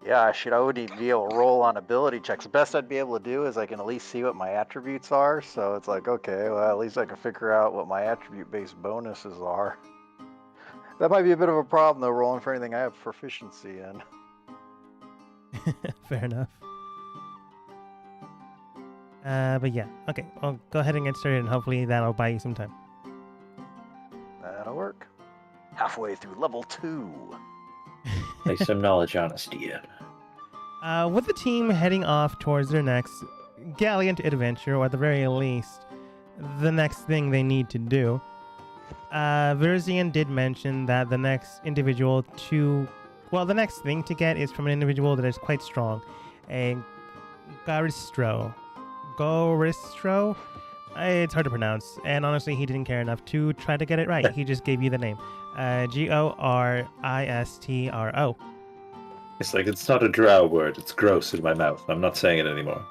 Yeah, I should already be able to roll on ability checks. The best I'd be able to do is I can at least see what my attributes are. So it's like, okay, well, at least I can figure out what my attribute-based bonuses are. That might be a bit of a problem, though, rolling for anything I have proficiency in. Fair enough. But yeah, okay. I'll go ahead and get started, and hopefully that'll buy you some time. That'll work. Halfway through level 2. Like some knowledge honesty yet. With the team heading off towards their next gallant adventure, or at the very least, the next thing they need to do, Verzian did mention that the next individual the next thing to get is from an individual that is quite strong, a Garistro. Goristro? It's hard to pronounce, and honestly, he didn't care enough to try to get it right. He just gave you the name. Goristro. It's like, it's not a drow word, it's gross in my mouth. I'm not saying it anymore.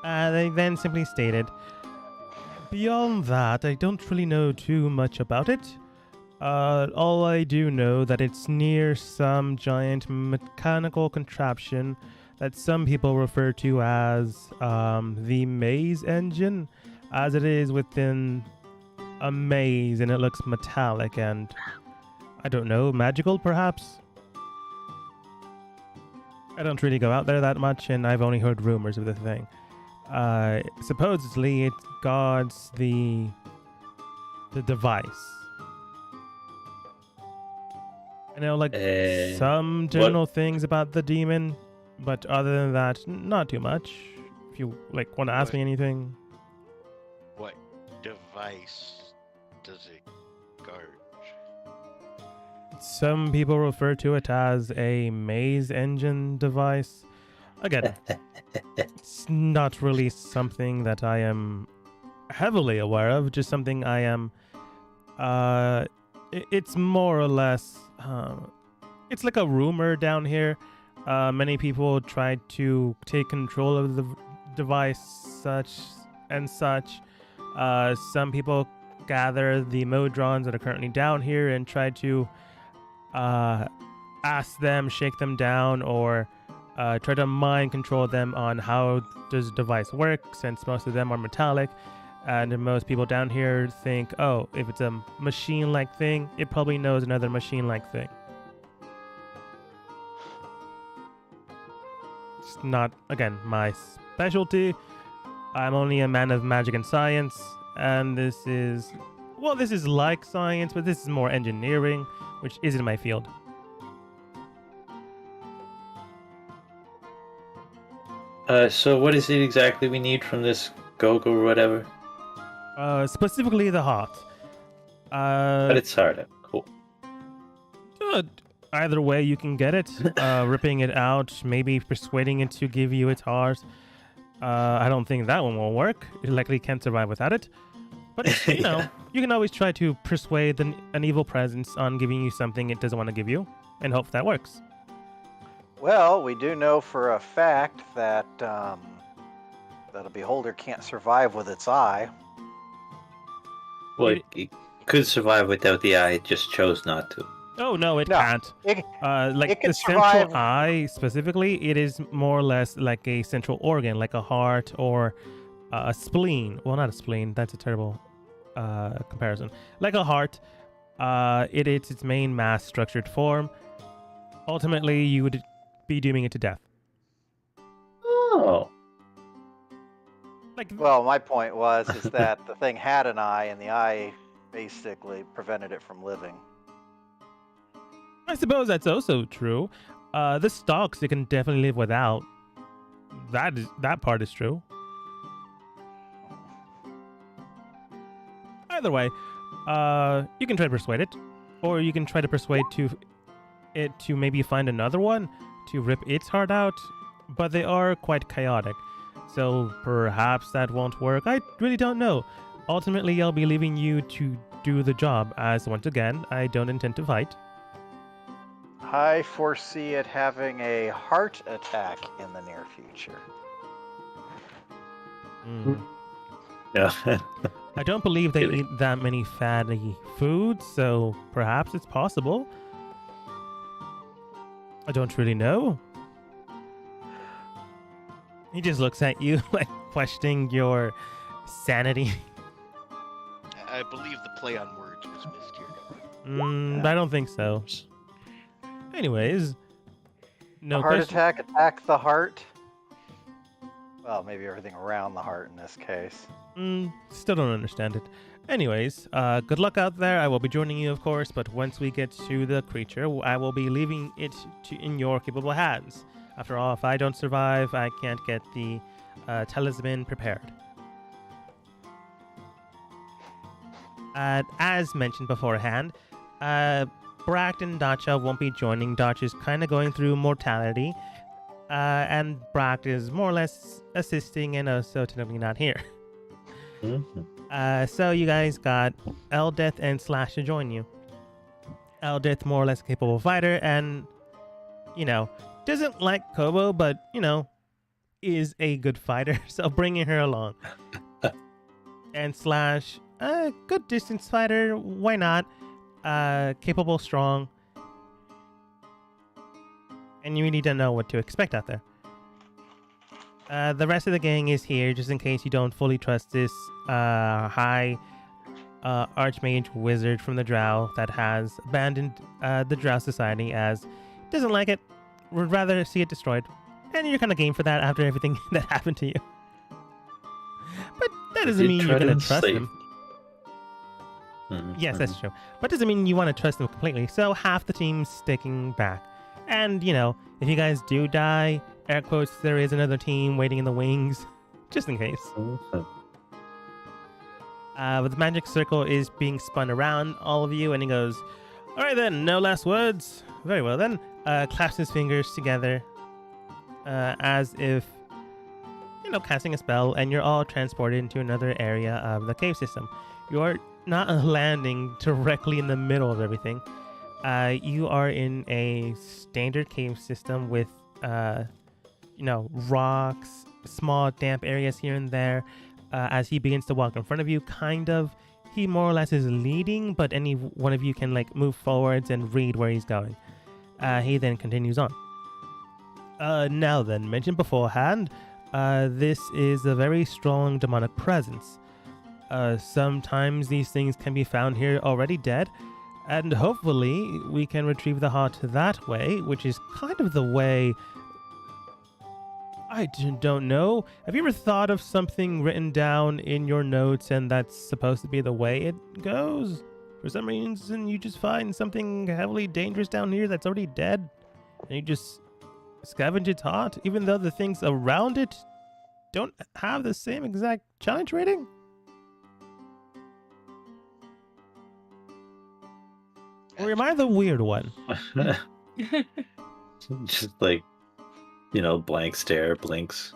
They then simply stated, beyond that, I don't really know too much about it. All I do know that it's near some giant mechanical contraption that some people refer to as the maze engine, as it is within a maze and it looks metallic and, I don't know, magical perhaps? I don't really go out there that much, and I've only heard rumors of the thing. Supposedly it guards the device. I know, like, some general things about the demon, but other than that, not too much. If you, like, want to ask me anything. What device does it guard? Some people refer to it as a maze engine device. Again, it's not really something that I am heavily aware of, just something I am... it's more or less... it's like a rumor down here. Many people tried to take control of the device, such and such. Some people gather the Modrons that are currently down here and try to ask them, shake them down, or try to mind control them on how does the device work, since most of them are metallic. And most people down here think, oh, if it's a machine-like thing, it probably knows another machine-like thing. It's not, again, my specialty. I'm only a man of magic and science, and this is like science, but this is more engineering, which isn't my field. So what is it exactly we need from this Gogo or whatever? Specifically the heart. But it's hard. Cool. Either way you can get it. Ripping it out, maybe persuading it to give you its heart. I don't think that one will work. It likely can't survive without it. But, you know, you can always try to persuade an evil presence on giving you something it doesn't want to give you, and hope that works. Well, we do know for a fact that that a beholder can't survive with its eye. Well, it could survive without the eye, it just chose not to. Oh, no, it can't. Like it can the survive. central eye, specifically, it is more or less like a central organ, like a heart or a spleen. Well, not a spleen. That's a terrible comparison. Like a heart, it is its main mass structured form. Ultimately, you would be dooming it to death. Oh. Well, my point is that the thing had an eye, and the eye basically prevented it from living. I suppose that's also true. The stalks it can definitely live without. That part is true. Either way, you can try to persuade it, or you can try to persuade it to maybe find another one to rip its heart out, but they are quite chaotic, so perhaps that won't work. I really don't know. Ultimately, I'll be leaving you to do the job, as once again, I don't intend to fight. I foresee it having a heart attack in the near future. Yeah. I don't believe they eat that many fatty foods, so perhaps it's possible. I don't really know. He just looks at you like questioning your sanity. I believe the play on words was missed here. I don't think so. Anyways, no a heart question. attack the heart. Well, maybe everything around the heart in this case. Still don't understand it. Anyways, good luck out there. I will be joining you, of course, but once we get to the creature, I will be leaving it in your capable hands. After all, if I don't survive, I can't get the talisman prepared. As mentioned beforehand, Bract and Dacha won't be joining. Dacha's kind of going through mortality, and Bract is more or less assisting and also technically not here. So you guys got Eldeth and Slash to join you. Eldeth, more or less a capable fighter, and, doesn't like Kobo, but, is a good fighter, so bringing her along. And Slash, a good distance fighter, why not? Capable, strong. And you really don't know what to expect out there. The rest of the gang is here just in case you don't fully trust this high archmage wizard from the Drow that has abandoned the Drow society as doesn't like it, would rather see it destroyed. And you're kind of game for that after everything that happened to you. But that doesn't mean you're going to trust him. Yes, that's true. But doesn't mean you want to trust him completely. So half the team's sticking back. And, if you guys do die, air quotes, there is another team waiting in the wings, just in case. But the magic circle is being spun around all of you, and he goes, all right then, no last words. Very well then. Claps his fingers together as if, casting a spell, and you're all transported into another area of the cave system. You're not landing directly in the middle of everything. You are in a standard cave system with, rocks, small damp areas here and there. As he begins to walk in front of you, kind of, he more or less is leading, but any one of you can move forwards and read where he's going. He then continues on. Now then, mentioned beforehand, this is a very strong demonic presence. Sometimes these things can be found here already dead, and hopefully we can retrieve the heart that way, which is kind of the way... I don't know. Have you ever thought of something written down in your notes and that's supposed to be the way it goes? For some reason, you just find something heavily dangerous down here that's already dead, and you just scavenge its heart, even though the things around it don't have the same exact challenge rating? Or am I the weird one? Just blank stare, blinks.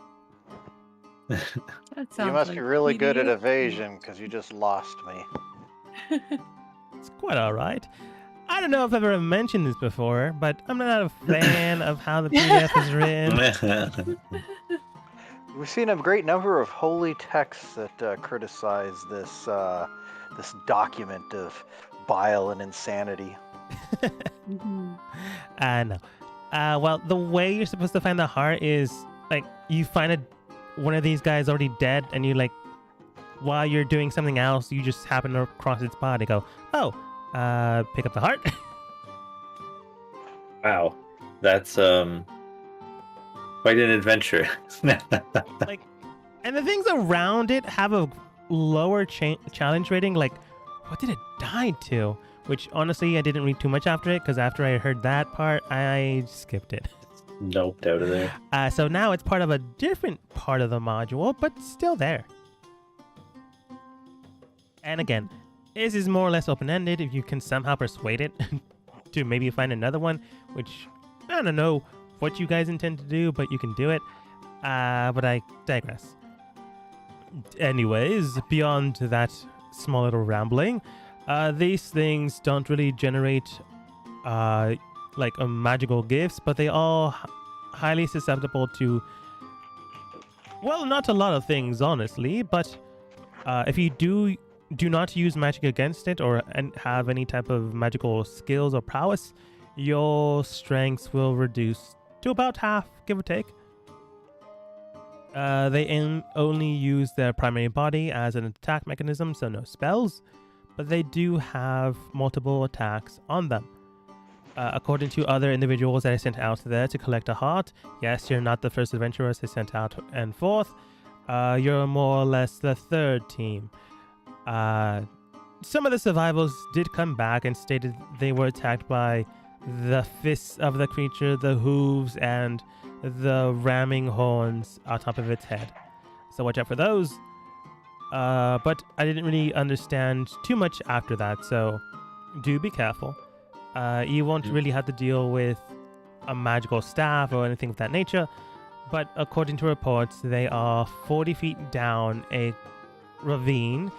That sounds You must like be really good at PDA. evasion because you just lost me. It's quite alright. I don't know if I've ever mentioned this before, but I'm not a fan of how the PDF is written. We've seen a great number of holy texts that criticize this this document of bile and insanity. Mhm. No. Well, the way you're supposed to find the heart is you find one of these guys already dead, and you while you're doing something else, you just happen to cross its body. Go, pick up the heart. Wow, that's quite an adventure. And the things around it have a lower challenge rating. What did it die to? Which honestly, I didn't read too much after it because after I heard that part, I skipped it. Noped out of there. So now it's part of a different part of the module, but still there. And again, this is more or less open-ended. If you can somehow persuade it to maybe find another one, which I don't know what you guys intend to do, but you can do it. But I digress. Anyways, beyond that small little rambling, these things don't really generate magical gifts, but they all highly susceptible to, well, not a lot of things, honestly, but if you do not use magic against it or have any type of magical skills or prowess, your strengths will reduce to about half, give or take. They only use their primary body as an attack mechanism, so no spells, but they do have multiple attacks on them. According to other individuals that I sent out there to collect a heart, yes, you're not the first adventurers I sent out and forth. You're more or less the third team. Some of the survivors did come back and stated they were attacked by the fists of the creature, the hooves, and the ramming horns on top of its head. So watch out for those. But I didn't really understand too much after that, so do be careful. You won't really have to deal with a magical staff or anything of that nature, but according to reports, they are 40 feet down a ravine,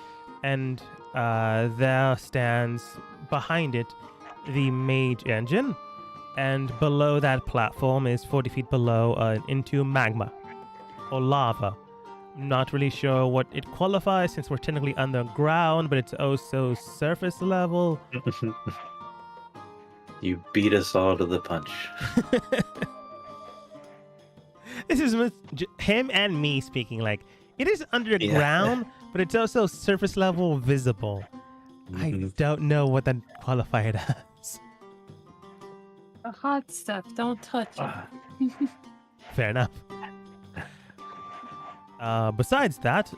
and there stands behind it the mage engine, and below that platform is 40 feet below into magma or lava. Not really sure what it qualifies since we're technically underground, but it's also surface level. You beat us all to the punch. This is him and me speaking. Like, it is underground, but it's also surface level visible. I don't know what that qualified as. The hot stuff, don't touch it. Fair enough. Besides that,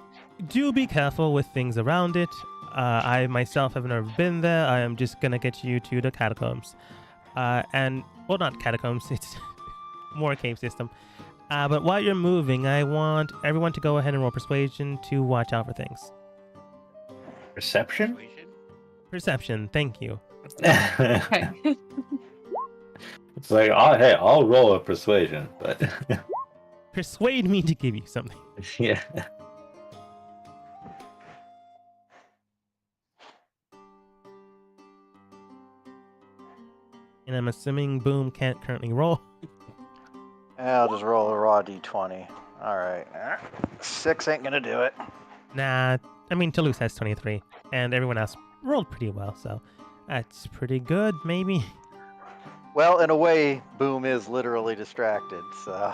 do be careful with things around it. I myself have never been there. I am just gonna get you to the catacombs. Well, not catacombs, it's more a cave system. But while you're moving, I want everyone to go ahead and roll persuasion to watch out for things. Perception? Perception, thank you. Okay. It's like, oh, hey, I'll roll a persuasion, but Persuade me to give you something. yeah. And I'm assuming Boom can't currently roll. Yeah, I'll just roll a raw d20. Alright. 6 ain't gonna do it. Nah, I mean, Toulouse has 23, and everyone else rolled pretty well, so that's pretty good, maybe. Well, in a way, Boom is literally distracted, so...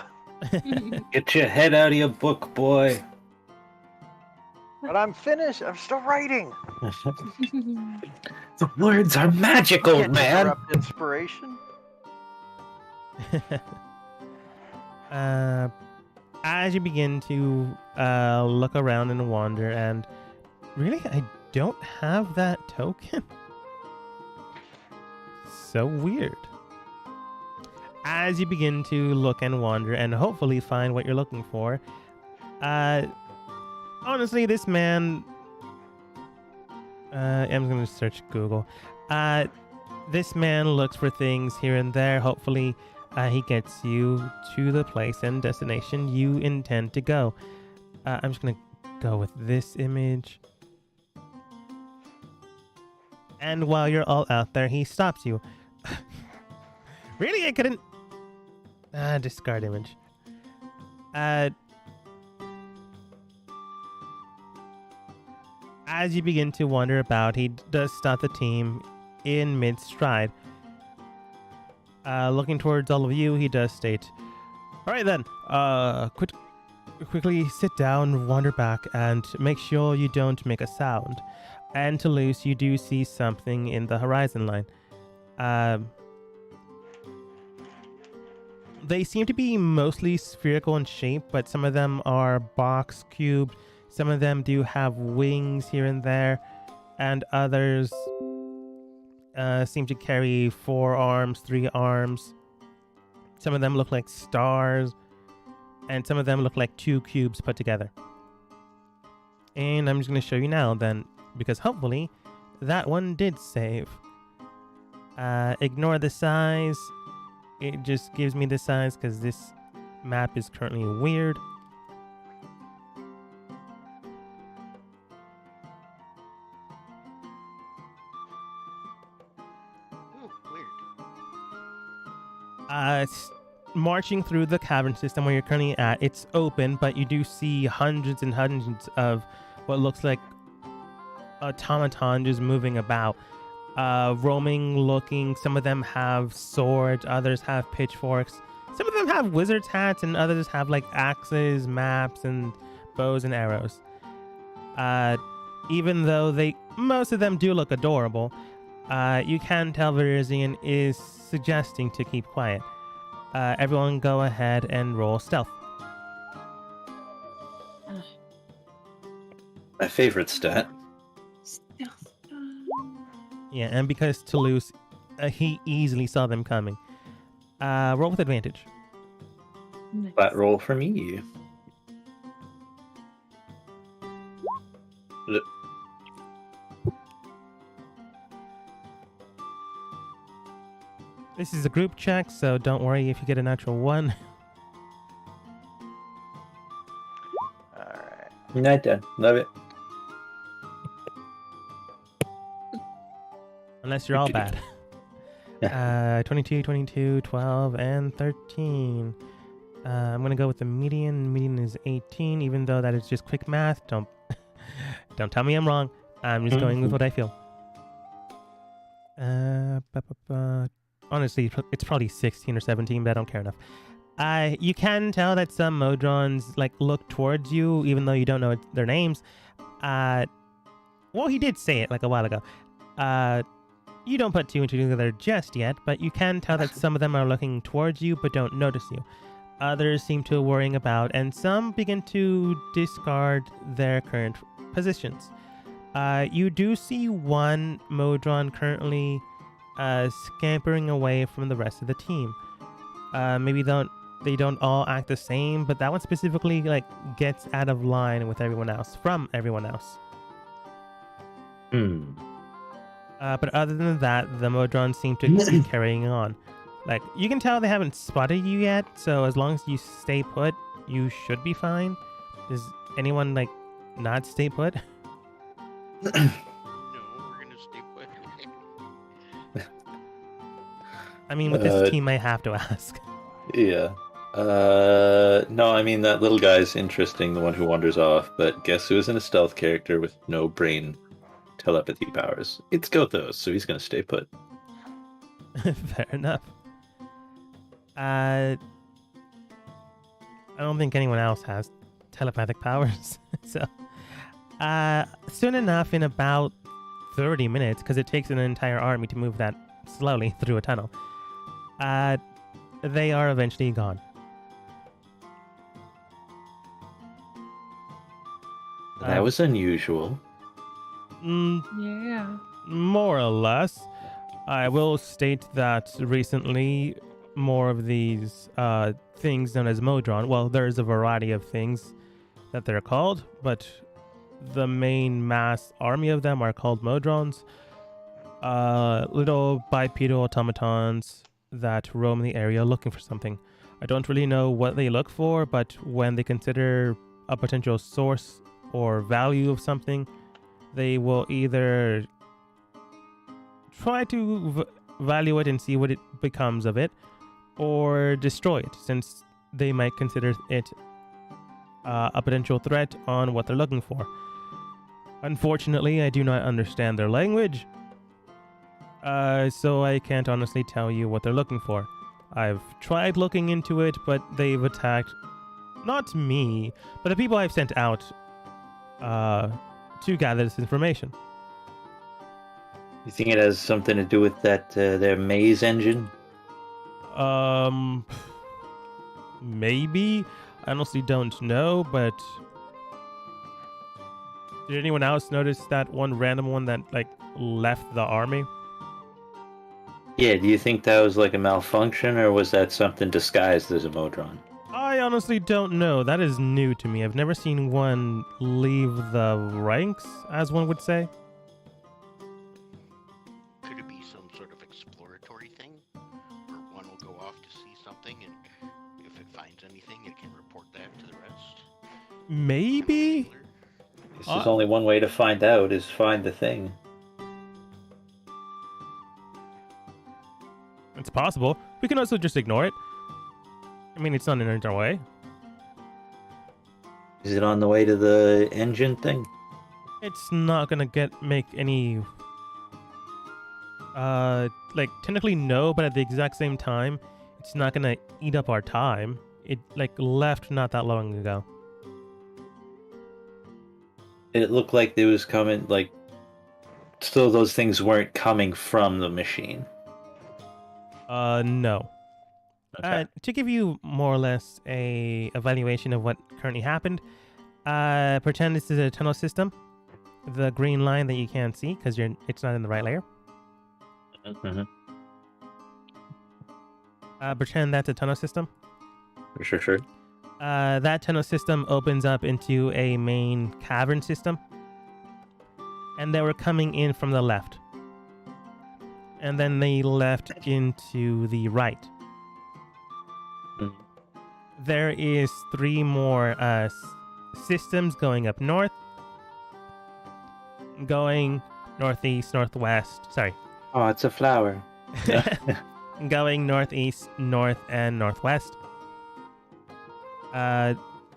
Get your head out of your book, boy. But I'm finished. I'm still writing. The words are magical, Can't man. interrupt inspiration. As you begin to look around and wander, and really, I don't have that token. So weird. As you begin to look and wander and hopefully find what you're looking for, honestly, this man... I'm going to search Google. This man looks for things here and there. Hopefully, he gets you to the place and destination you intend to go. I'm just going to go with this image. And while you're all out there, he stops you. Really? I couldn't... discard image. As you begin to wander about, he does stop the team in mid-stride. Looking towards all of you, he does state, "Alright then, quickly sit down, wander back, and make sure you don't make a sound. And Toulouse, you do see something in the horizon line. They seem to be mostly spherical in shape, but some of them are box cubed. Some of them do have wings here and there, and others seem to carry 4 arms, 3 arms. Some of them look like stars, and some of them look like 2 cubes put together. And I'm just going to show you now then, because hopefully that one did save. Ignore the size. It just gives me the size because this map is currently weird. Ooh, weird. Marching through the cavern system where you're currently at, it's open, but you do see hundreds and hundreds of what looks like automaton just moving about. roaming, looking. Some of them have swords, others have pitchforks. Some of them have wizard's hats, and others have like axes, maps, and bows and arrows. Even though most of them do look adorable, you can tell Verizian is suggesting to keep quiet. Everyone go ahead and roll stealth. My favorite stat. Stealth. Yeah, and because Toulouse, he easily saw them coming. Roll with advantage. Nice. Flat roll for me. This is a group check, so don't worry if you get a natural 1. Alright. Not done. Love it. Unless you're all bad. 22, 22, 12, and 13. I'm going to go with the median. Median is 18, even though that is just quick math. Don't tell me I'm wrong. I'm just going with what I feel. Honestly, it's probably 16 or 17, but I don't care enough. You can tell that some Modrons like look towards you, even though you don't know their names. Well, he did say it like a while ago. You don't put 2 and 2 together just yet, but you can tell that some of them are looking towards you but don't notice you. Others seem to be worrying about, and some begin to discard their current positions. You do see one Modron currently scampering away from the rest of the team. Maybe they don't all act the same, but that one specifically like gets out of line with everyone else, from everyone else. But other than that, the Modrons seem to be carrying on. Like, you can tell they haven't spotted you yet, so as long as you stay put, you should be fine. Does anyone, like, not stay put? No, we're gonna stay put. I mean, with this team, I have to ask. Yeah. No, I mean, that little guy's interesting, the one who wanders off, but guess who isn't a stealth character with no brain telepathy powers? It's Gothos, so he's gonna stay put. Fair enough. I don't think anyone else has telepathic powers. So, soon enough, in about 30 minutes, because it takes an entire army to move that slowly through a tunnel, they are eventually gone. That was unusual. Yeah. More or less. I will state that recently, more of these things known as Modron, well, there's a variety of things that they're called, but the main mass army of them are called Modrons. Little bipedal automatons that roam the area looking for something. I don't really know what they look for, but when they consider a potential source or value of something, they will either try to value it and see what it becomes of it, or destroy it, since they might consider it a potential threat on what they're looking for. Unfortunately, I do not understand their language, so I can't honestly tell you what they're looking for. I've tried looking into it, but they've attacked not me, but the people I've sent out to gather this information. You think it has something to do with that their maze engine? Maybe. I honestly don't know, but did anyone else notice that one random one that like left the army? Yeah, do you think that was like a malfunction, or was that something disguised as a Modron? I honestly don't know. That is new to me. I've never seen one leave the ranks, as one would say. Could it be some sort of exploratory thing? Where one will go off to see something, and if it finds anything, it can report that to the rest? Maybe? There's only one way to find out, is find the thing. It's possible. We can also just ignore it. I mean, it's not in our way. Is it on the way to the engine thing? It's not gonna make any Like technically no, but at the exact same time, it's not gonna eat up our time. It like left not that long ago. It looked like it was coming, like, still those things weren't coming from the machine. No. Okay. To give you more or less a evaluation of what currently happened, pretend this is a tunnel system. The green line that you can't see because it's not in the right layer. Mhm. Pretend that's a tunnel system. Sure. That tunnel system opens up into a main cavern system. And they were coming in from the left. And then they left into the right. Mhm. There is 3 more systems going up north, going northeast, northwest. Sorry. Oh, it's a flower. Going northeast, north, and northwest.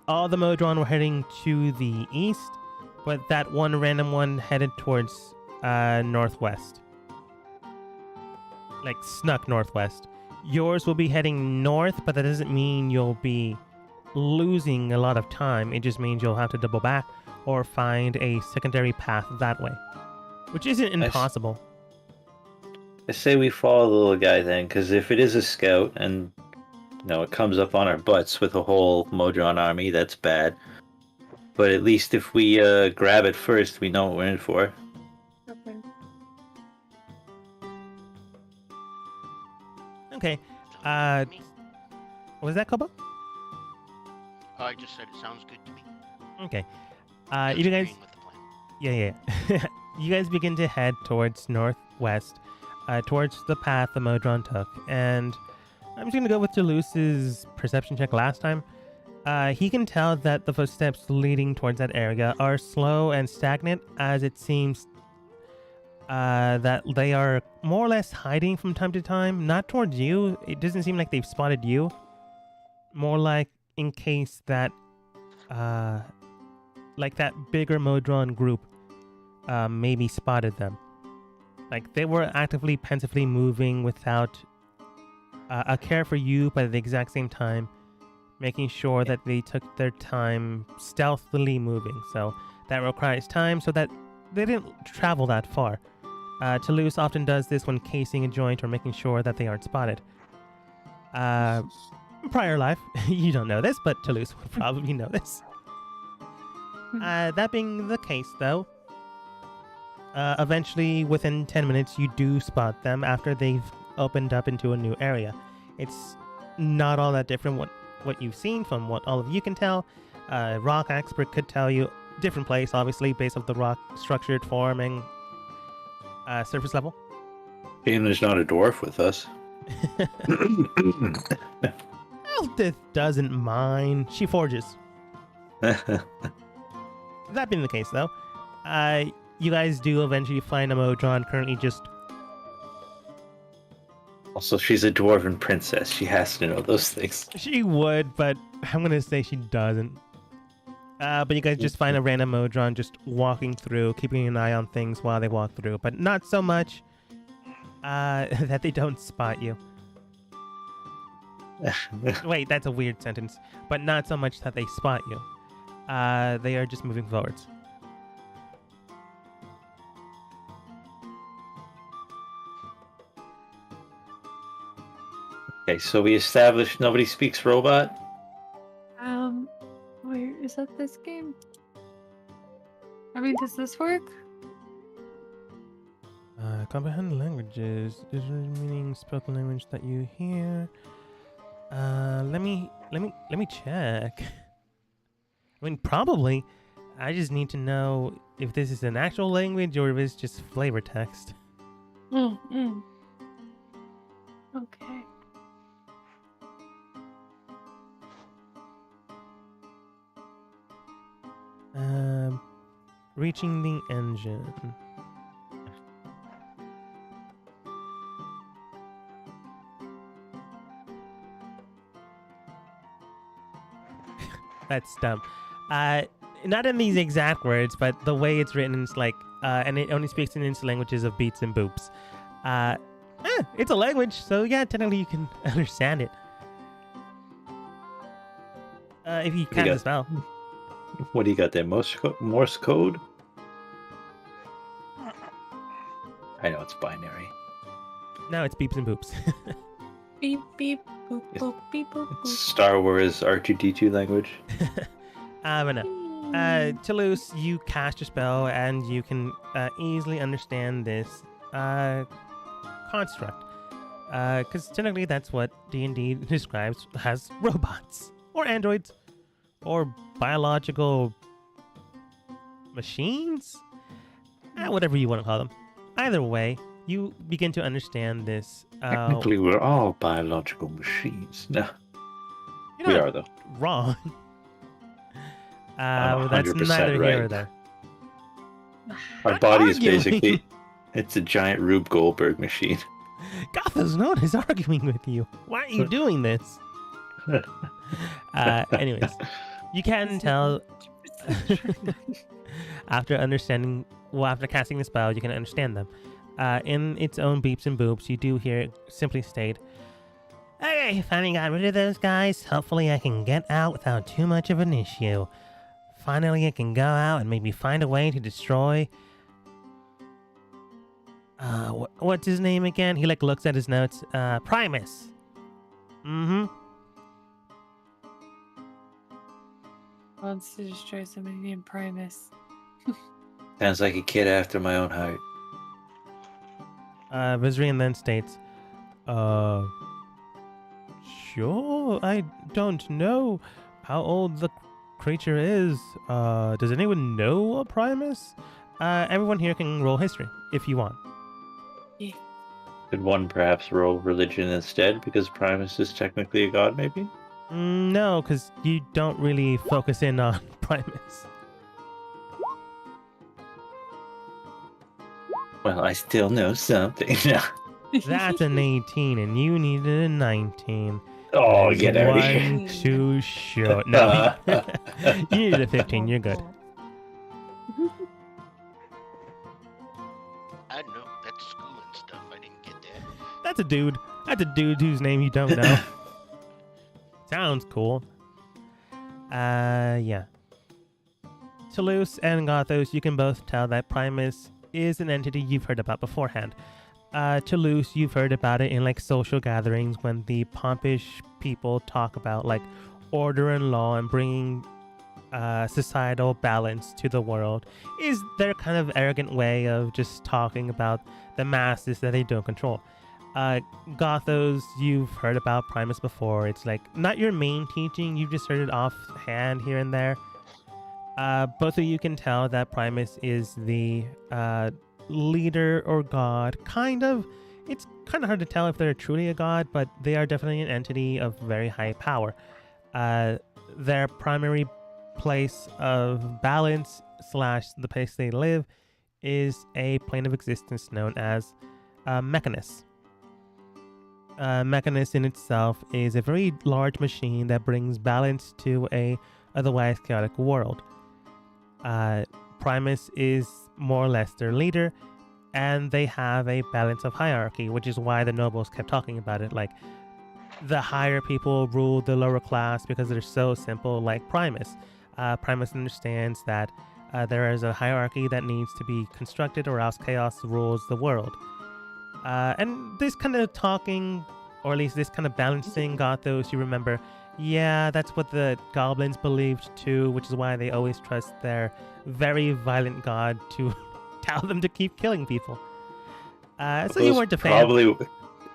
All the Modron were heading to the east, but that one random one headed towards northwest. Like snuck northwest. Yours will be heading north, but that doesn't mean you'll be losing a lot of time. It just means you'll have to double back or find a secondary path that way, which isn't impossible. I say we follow the little guy then, because if it is a scout and it comes up on our butts with a whole Modron army, that's bad. But at least if we grab it first, we know what we're in for. Okay. Okay. Sounds good to me. Was that Kobo? I just said it sounds good to me. Okay. Just You guys. agreeing with the plan. Yeah. You guys begin to head towards northwest, towards the path the Modron took, and I'm just gonna go with Toulouse's perception check last time. He can tell that the footsteps leading towards that area are slow and stagnant, as it seems that they are more or less hiding from time to time. Not towards you. It doesn't seem like they've spotted you. More like in case that, like that bigger Modron group maybe spotted them. Like they were actively, pensively moving without a care for you, but at the exact same time, making sure that they took their time stealthily moving. So that requires time so that they didn't travel that far. Toulouse often does this when casing a joint or making sure that they aren't spotted. Prior life, you don't know this, but Toulouse would probably know this. That being the case, though, eventually within 10 minutes, you do spot them after they've opened up into a new area. It's not all that different what you've seen from what all of you can tell. Rock expert could tell you different place, obviously, based off the rock structured forming surface level. And there's not a dwarf with us. Eldith doesn't mind. She forges. That being the case, though, you guys do eventually find a Modron currently just... Also, she's a dwarven princess. She has to know those things. She would, but I'm going to say she doesn't. But you guys just find a random Modron just walking through, keeping an eye on things while they walk through, but not so much that they don't spot you. Wait, that's a weird sentence. But not so much that they spot you. They are just moving forwards. Okay, so we established nobody speaks robot. Where is that this game? I mean, does this work? Comprehend languages. Is meaning spoken language that you hear. Let me check. I mean, probably. I just need to know if this is an actual language or if it's just flavor text. Okay. Reaching the engine. That's dumb. Not in these exact words, but the way it's written is like, and it only speaks in its languages of beats and boops. It's a language, so yeah, technically you can understand it. If you do you cast the got? spell. What do you got there? Morse code? I know it's binary. No, it's beeps and boops. Beep beep boop Yes. boop beep boop It's boop. Star Wars R2D2 language. But no. Toulouse, you cast your spell and you can easily understand this construct. Because technically that's what D&D describes as robots, or androids, or biological machines? Whatever you want to call them. Either way, you begin to understand this. Technically, we're all biological machines. No, You're we not are though. wrong. I'm That's 100% neither here or right. there. Our Not body is arguing. basically it's a giant Rube Goldberg machine. Gotha's known as arguing with you. Why are you doing this? Anyways, you can tell after after casting the spell, you can understand them. In its own beeps and boops, you do hear it simply state, "Okay, finally got rid of those guys. Hopefully I can get out without too much of an issue. Finally I can go out and maybe find a way to destroy..." What's his name again? He looks at his notes. Primus. Mm-hmm. Wants to destroy somebody named Primus. Sounds like a kid after my own heart. Vizrian then states, sure, I don't know how old the creature is. Does anyone know a Primus? Everyone here can roll history, if you want. Could one perhaps roll religion instead, because Primus is technically a god, maybe? No, because you don't really focus in on Primus. Well, I still know something. That's an 18, and you needed a 19. Oh, There's get out of here. one too short. No, you needed a 15. You're good. I don't know. That's school and stuff. I didn't get that. That's a dude. That's a dude whose name you don't know. Sounds cool. Yeah. Toulouse and Gothos, you can both tell that Primus is an entity you've heard about beforehand. Toulouse, you've heard about it in like social gatherings when the pompish people talk about like order and law and bringing societal balance to the world. Is their kind of arrogant way of just talking about the masses that they don't control. Gothos, you've heard about Primus before. It's like not your main teaching, you've just heard it offhand here and there. Both of you can tell that Primus is the leader or god, kind of. It's kind of hard to tell if they're truly a god, but they are definitely an entity of very high power. Their primary place of balance / the place they live is a plane of existence known as Mechanus. Mechanus in itself is a very large machine that brings balance to a otherwise chaotic world. Primus is more or less their leader, and they have a balance of hierarchy, which is why the nobles kept talking about it. Like, the higher people rule the lower class because they're so simple, like Primus. Primus understands that there is a hierarchy that needs to be constructed, or else chaos rules the world. And this kind of talking, or at least this kind of balancing, got those you remember. Yeah, that's what the goblins believed too, which is why they always trust their very violent god to tell them to keep killing people. So you weren't a fan. Probably,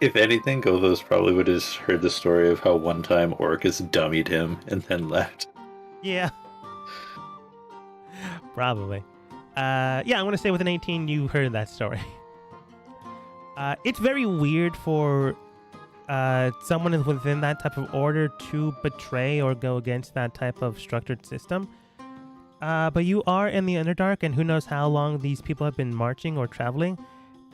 if anything, Gothos probably would have heard the story of how one time Orcus dummied him and then left. Yeah. Probably. Yeah, I'm going to say with an 18, you heard that story. It's very weird for someone within that type of order to betray or go against that type of structured system. But you are in the Underdark, and who knows how long these people have been marching or traveling.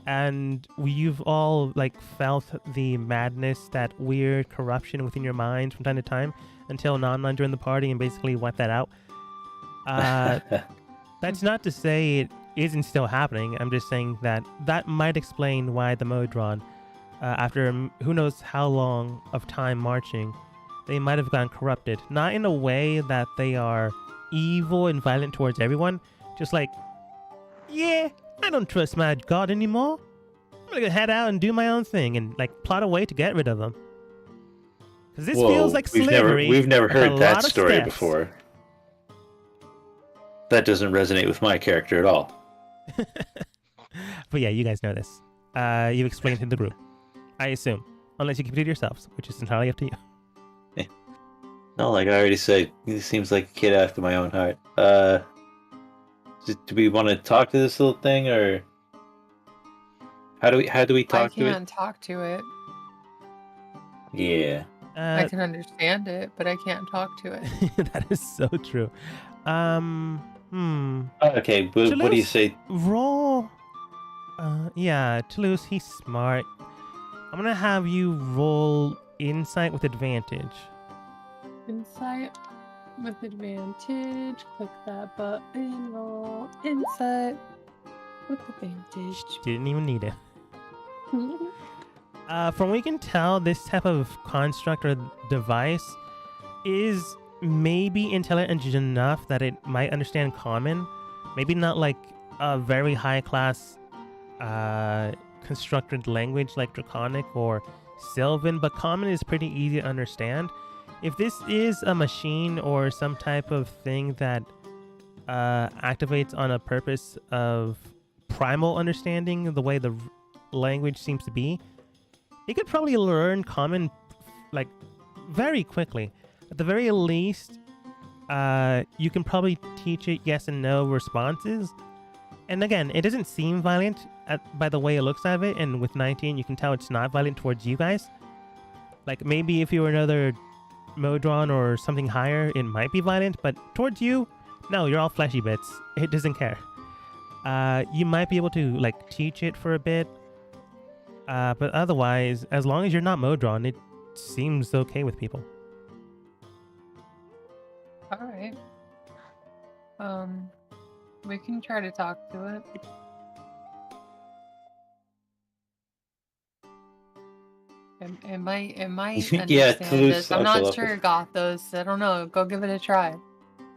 And you've all like felt the madness, that weird corruption within your minds from time to time, until Nan joined the party and basically wiped that out. That's not to say it isn't still happening. I'm just saying that might explain why the Modron, after who knows how long of time marching, they might have gone corrupted. Not in a way that they are evil and violent towards everyone, just like, yeah, I don't trust my god anymore. I'm gonna head out and do my own thing and like plot a way to get rid of them. Because this feels like slavery. We've never with a heard lot that of story steps. before. That doesn't resonate with my character at all. But yeah, you guys know this. You've explained it to the group, I assume, unless you keep it to yourselves, which is entirely up to you. No, like I already said, he seems like a kid after my own heart. Do we want to talk to this little thing, or how do we I talk to it? can't talk to it. Yeah. I can understand it, but I can't talk to it. That is so true. Okay, but what do you Toulouse, say? Roll. Yeah, Toulouse, he's smart. I'm gonna have you roll insight with advantage. Insight with advantage. Click that button. Roll insight with advantage. Didn't even need it. From what we can tell, this type of construct or device is maybe intelligent enough that it might understand common. Maybe not like a very high class constructed language like Draconic or Sylvan, but common is pretty easy to understand. If this is a machine or some type of thing that activates on a purpose of primal understanding, the way the language seems to be, it could probably learn common like very quickly. At the very least, you can probably teach it yes and no responses. And again, it doesn't seem violent by the way it looks at it, and with 19 you can tell it's not violent towards you guys. Like maybe if you were another Modron or something higher, it might be violent, but towards you, no, you're all fleshy bits. It doesn't care. You might be able to like teach it for a bit, but otherwise, as long as you're not Modron, it seems okay with people. All right. We can try to talk to it. It might understand Yeah, this. Toulouse, I'm I not feel sure, Gothos. I don't know. Go give it a try.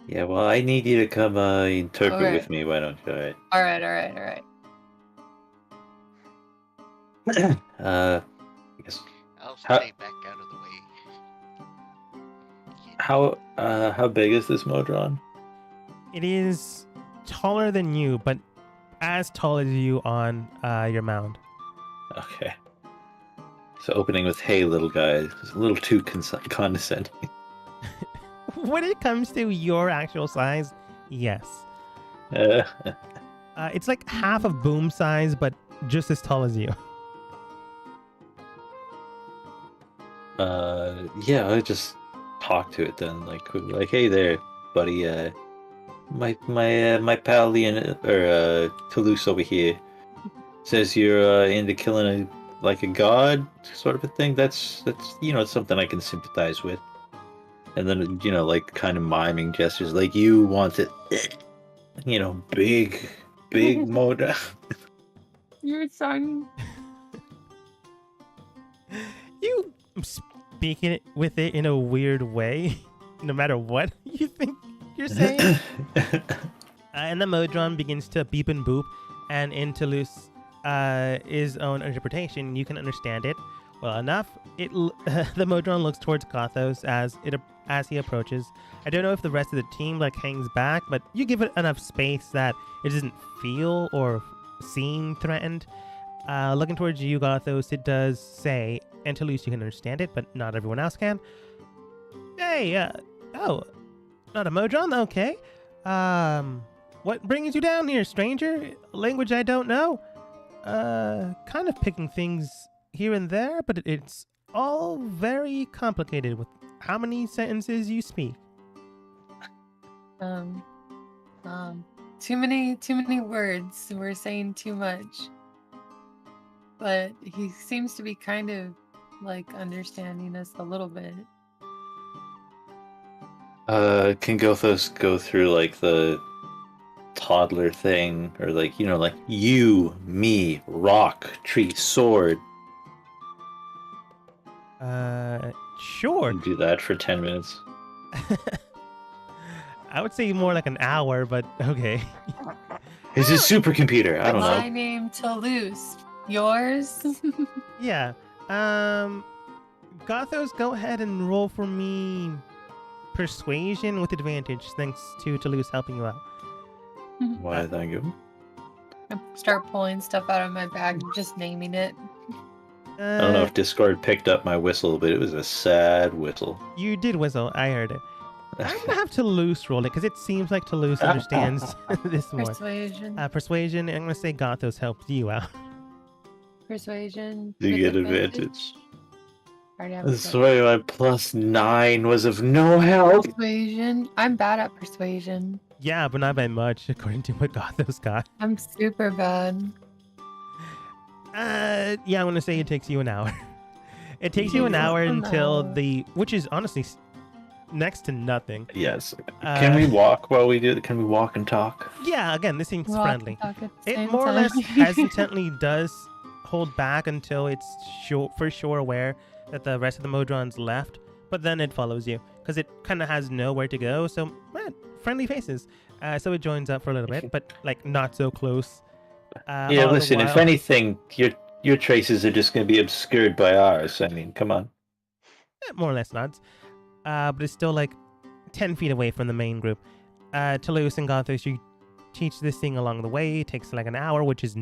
Yeah, well, I need you to come interpret Okay. with me. Why don't you? All All right. right. I guess I'll How- stay back out of the way. how big is this Modron? It is taller than you, but as tall as you on your mound. Okay. So opening with "Hey, little guy" is a little too condescending. When it comes to your actual size, yes. It's like half of Boom size, but just as tall as you. Yeah, I just talk to it then, like hey there, buddy. My pal Toulouse over here says you're into killing a god sort of a thing. That's it's something I can sympathize with. And then like kind of miming gestures, like you want it, big mode. Your son. You speak it with it in a weird way, no matter what you think you're saying. And the Modron begins to beep and boop, and in Toulouse his own interpretation, you can understand it well enough. The Modron looks towards Gothos as he approaches. I don't know if the rest of the team like hangs back, but you give it enough space that it doesn't feel or seem threatened. Looking towards you, Gothos, it does say, and Toulouse you can understand it, but not everyone else can. Hey, oh, not a Modron? Okay. What brings you down here, stranger? Language I don't know? Kind of picking things here and there, but it's all very complicated with how many sentences you speak. Too many words. We're saying too much. But he seems to be kind of like understanding us a little bit. Can Gothos go through like the toddler thing, or like like you, me, rock, tree, sword. Sure. And do that for 10 minutes. I would say more like an hour, but okay. It's a supercomputer. I don't My know. name Toulouse. Yours? Yeah. Gothos, go ahead and roll for me persuasion with advantage, thanks to Toulouse helping you out. Why, thank you. Start pulling stuff out of my bag, just naming it. I don't know if Discord picked up my whistle, but it was a sad whistle. You did whistle. I heard it. I'm gonna have Toulouse roll it because it seems like Toulouse understands this more. Persuasion. Persuasion. I'm gonna say Gothos helped you out. Persuasion. Do you with get advantage? Already have That's advantage. why my +9 was of no help. Persuasion. I'm bad at persuasion. Yeah, but not by much, according to what Gothos got. I'm super bad. Yeah, I'm gonna say it takes you an hour. It takes you an hour An until hour. which is honestly next to nothing. Yes. Can we walk while we do it? Can we walk and talk? Yeah, again, this seems Walk friendly. and talk at the It same more or time. less hesitantly does hold back until it's for sure aware that the rest of the Modrons left, but then it follows you because it kind of has nowhere to go. So, friendly faces. So it joins up for a little bit, but like not so close. Yeah, all the listen, if while- anything, your traces are just going to be obscured by ours. I mean, come on. more or less nods. But it's still like 10 feet away from the main group. Toulouse and Gothos, you teach this thing along the way. It takes like an hour, which is,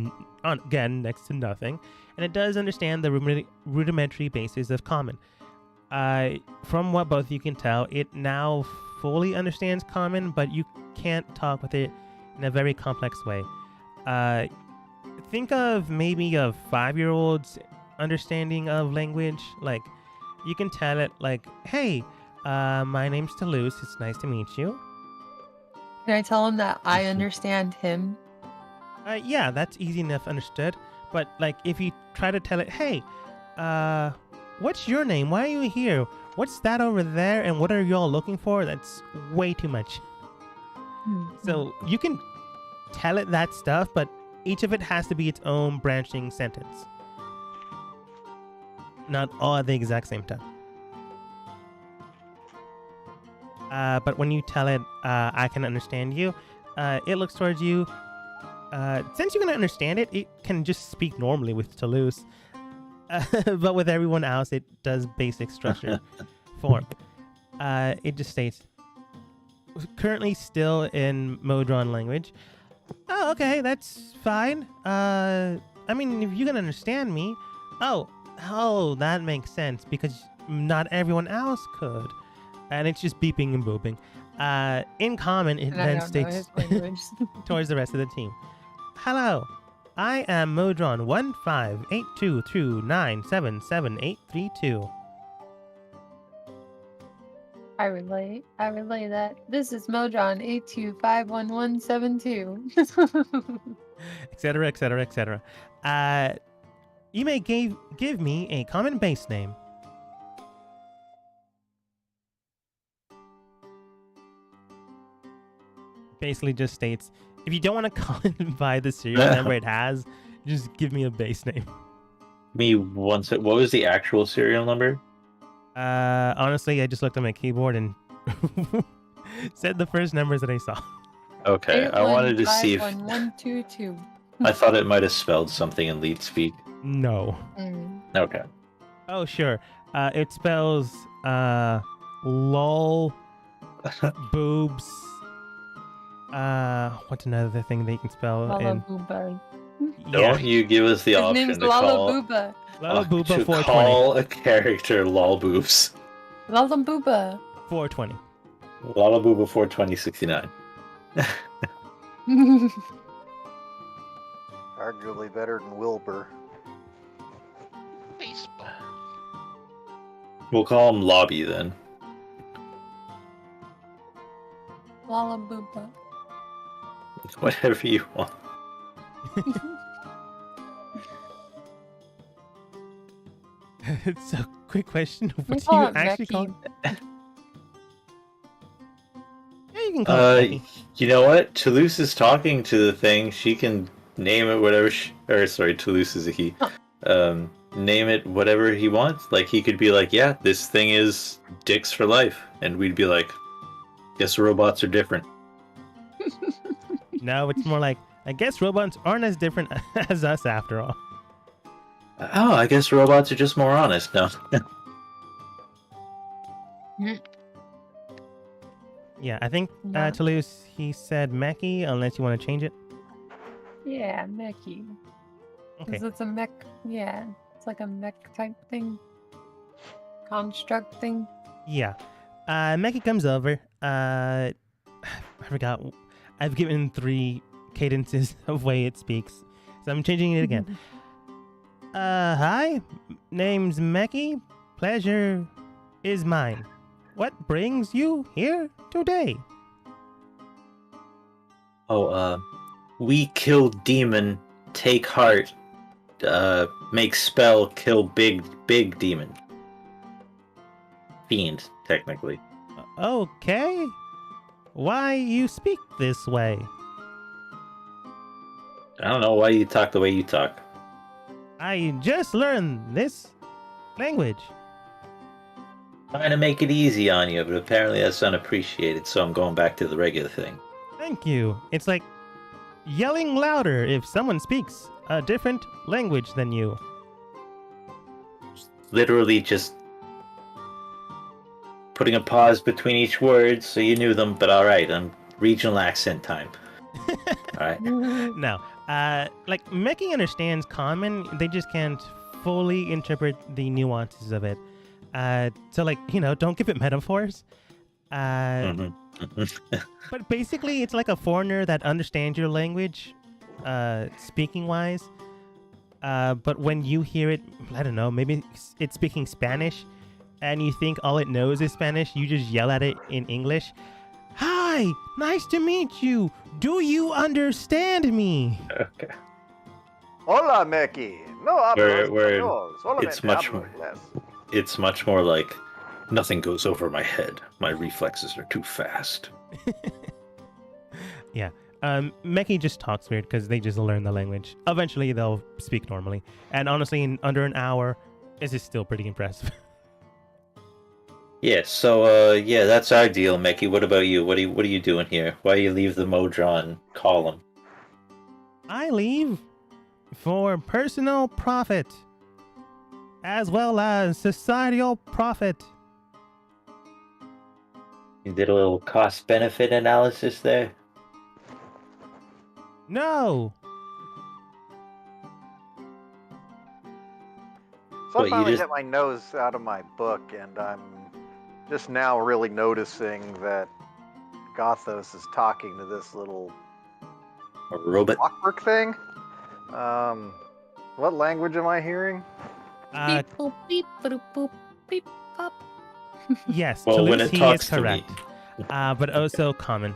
again, next to nothing. And it does understand the rudimentary basis of Common. From what both you can tell, it now fully understands Common, but you can't talk with it in a very complex way. Think of maybe a 5-year-old's understanding of language. Like, you can tell it, like, hey, my name's Toulouse. It's nice to meet you. Can I tell him that I understand him? Yeah, that's easy enough understood. But, like, if you try to tell it, hey, what's your name? Why are you here? What's that over there? And what are y'all looking for? That's way too much. So you can tell it that stuff, but each of it has to be its own branching sentence. Not all at the exact same time. But when you tell it, I can understand you, it looks towards you. Since you can understand it, it can just speak normally with Toulouse. But with everyone else, it does basic structure form. It just states, currently still in Modron language. Oh, okay, that's fine. I mean, if you can understand me. Oh, that makes sense, because not everyone else could. And it's just beeping and booping. In Common, it And I then don't know states his language. towards the rest of the team. Hello, I am Modron 15822977832. I relay that. This is Modron 8251172. Etc., etc., etc. You may give me a common base name. Basically just states, if you don't want to call it by the serial number it has, just give me a base name. Me once. What was the actual serial number? Honestly, I just looked at my keyboard and said the first numbers that I saw. Okay, I wanted to see if 8151122. I thought it might have spelled something in lead speak. No. Okay. Oh, sure. It spells lol, boobs. What's another thing they can spell in? Lalabooba. Don't you give us the His option name's to call Lalabooba. Lalabooba to 420. call a character lolboobs. Lalabooba. 420. Lalabooba 42069. Arguably better than Wilbur. Baseball. We'll call him Lobby then. Lalabooba. Whatever you want. So, quick question. We What do call you it actually call Becky. it? Yeah, you can call it Becky. You know what? Toulouse is talking to the thing. She can name it whatever. Toulouse is a he. Name it whatever he wants. Like he could be like, "Yeah, this thing is dicks for life," and we'd be like, "Guess robots are different." No, it's more like, I guess robots aren't as different as us after all. Oh, I guess robots are just more honest now. Yeah, I think No. Toulouse, he said Mechie, unless you want to change it. Yeah, mechy. Okay. Because it's a mech. Yeah, it's like a mech type thing. Construct thing. Yeah. Mechie comes over. I forgot. I've given 3 cadences of way it speaks, so I'm changing it again. Hi. Name's Mechie. Pleasure is mine. What brings you here today? We kill demon, take heart, make spell, kill big demon. Fiend, technically. Okay. Why you speak this way? I don't know why you talk the way you talk. I just learned this language. Trying to make it easy on you, but apparently that's unappreciated, so I'm going back to the regular thing. Thank you. It's like yelling louder if someone speaks a different language than you. Literally just putting a pause between each word so you knew them, but alright, regional accent time. Alright. No. Like, Mechie understands common, they just can't fully interpret the nuances of it. So, like, don't give it metaphors. But basically, it's like a foreigner that understands your language, speaking-wise. But when you hear it, I don't know, maybe it's speaking Spanish, and you think all it knows is Spanish, you just yell at it in English. Hi, nice to meet you. Do you understand me? Okay. Hola, Meki. No hablo Where español. it's Solamente much hablo more- inglés. It's much more like, nothing goes over my head. My reflexes are too fast. Yeah. Mechie just talks weird because they just learn the language. Eventually, they'll speak normally. And honestly, in under an hour, this is still pretty impressive. Yeah, so, yeah, that's our deal, Meki. What about you? What are you doing here? Why you leave the Modron column? I leave for personal profit, as well as societal profit. You did a little cost-benefit analysis there? No! So I What, you finally just- get my nose out of my book, and I'm just now really noticing that Gothos is talking to this little A robot? clockwork thing. What language am I hearing? Uh, Beep boop beep boop boop beep pop. yes, Well, when Toulouse, it he talks is to me. correct. But also common.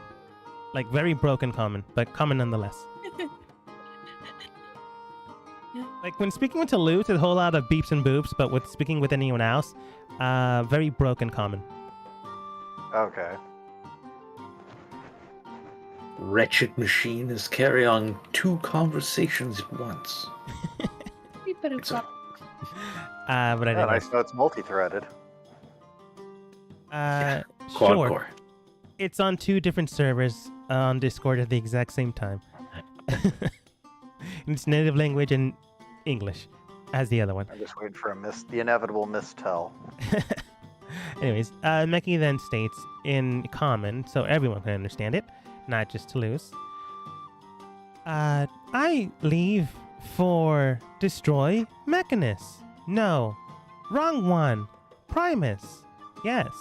Like, very broken common, but common nonetheless. Like, when speaking with Toulouse, there's a whole lot of beeps and boops, but with speaking with anyone else, very broken common. Okay. Wretched machine is carrying on 2 conversations at once. Beep boop It's a- pop. But I Yeah, didn't. nice. It's multi-threaded. Sure. Quad-core. It's on 2 different servers on Discord at the exact same time. It's native language and English as the other one. I'm just waiting for the inevitable mistell. Anyways, Mechie then states in common, so everyone can understand it, not just Toulouse. I leave for destroy Mechanus. No, wrong one. Primus. Yes.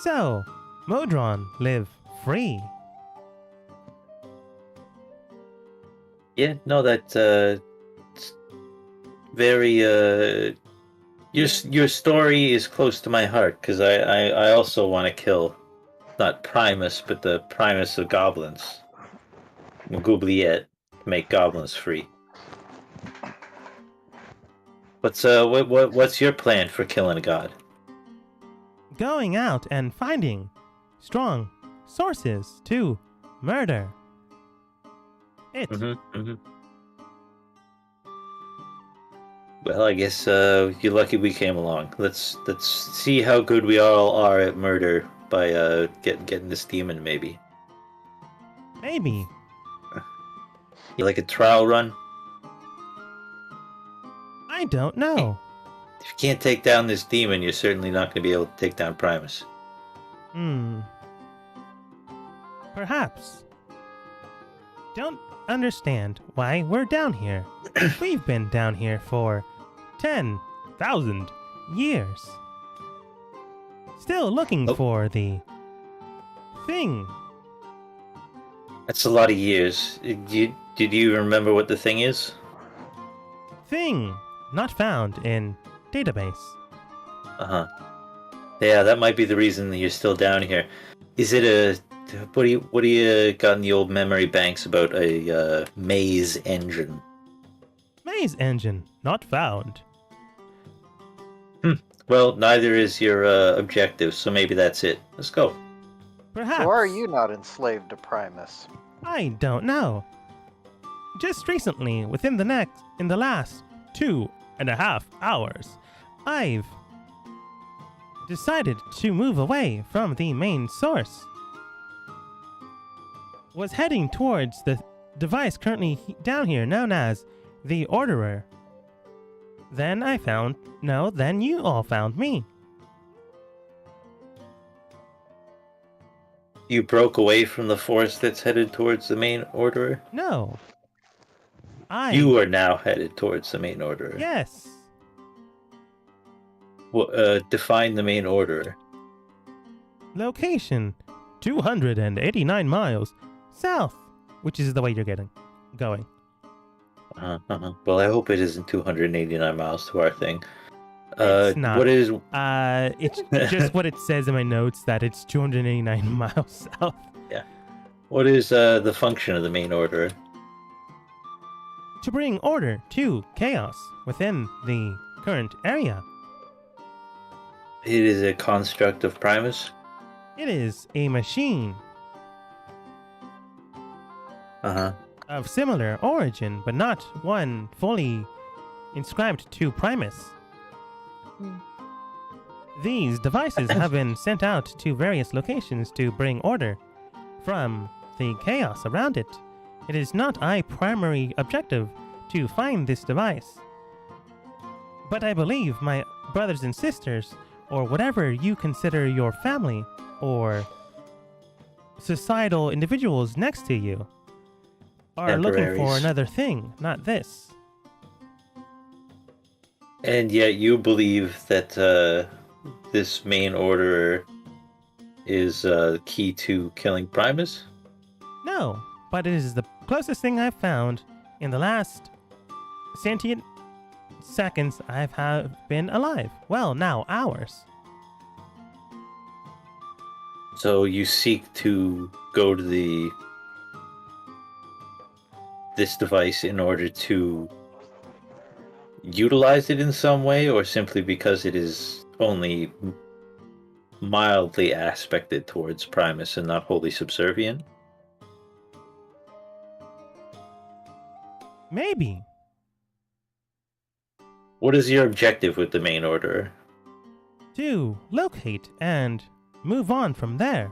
So, Modron live free. Yeah, no, that's it's very your story is close to my heart because I also want to kill not Primus but the Primus of goblins, Goubliette, to make goblins free. What's your plan for killing a god? Going out and finding strong sources to murder it. Well, I guess you're lucky we came along. Let's see how good we all are at murder by getting this demon. Maybe. Maybe. You like a trial run? I don't know. If you can't take down this demon, you're certainly not going to be able to take down Primus. Perhaps. Don't understand why we're down here. We've been down here for 10,000 years. Still looking for the thing. That's a lot of years. Did you remember what the thing is? Thing not found in database. Yeah, that might be the reason that you're still down here. Is it a... What do you got in the old memory banks about a maze engine? Maze engine not found. Well, neither is your objective, so maybe that's it. Let's go. Perhaps. So why are you not enslaved to Primus? I don't know. Just recently, in the last 2.5 hours, I've decided to move away from the main source. Was heading towards the device currently down here known as the Orderer. Then then you all found me. You broke away from the force that's headed towards the main orderer? No. You are now headed towards the main orderer. Yes. Well, define the main orderer. Location 289 miles south, which is the way you're going. Well, I hope it isn't 289 miles to our thing. It's not. What is... It's just what it says in my notes that it's 289 miles south. Yeah. What is the function of the main orderer? To bring order to chaos within the current area. It is a construct of Primus? It is a machine. Of similar origin, but not one fully inscribed to Primus. These devices have been sent out to various locations to bring order from the chaos around it. It is not my primary objective to find this device. But I believe my brothers and sisters, or whatever you consider your family, or societal individuals next to you, are looking for another thing, not this. And yet you believe that this main orderer is key to killing Primus? No, but it is the closest thing I've found in the last sentient seconds I've been alive. Well, now hours. So you seek to go to this device in order to utilize it in some way, or simply because it is only mildly aspected towards Primus and not wholly subservient? Maybe. What is your objective with the main orderer? To locate and move on from there.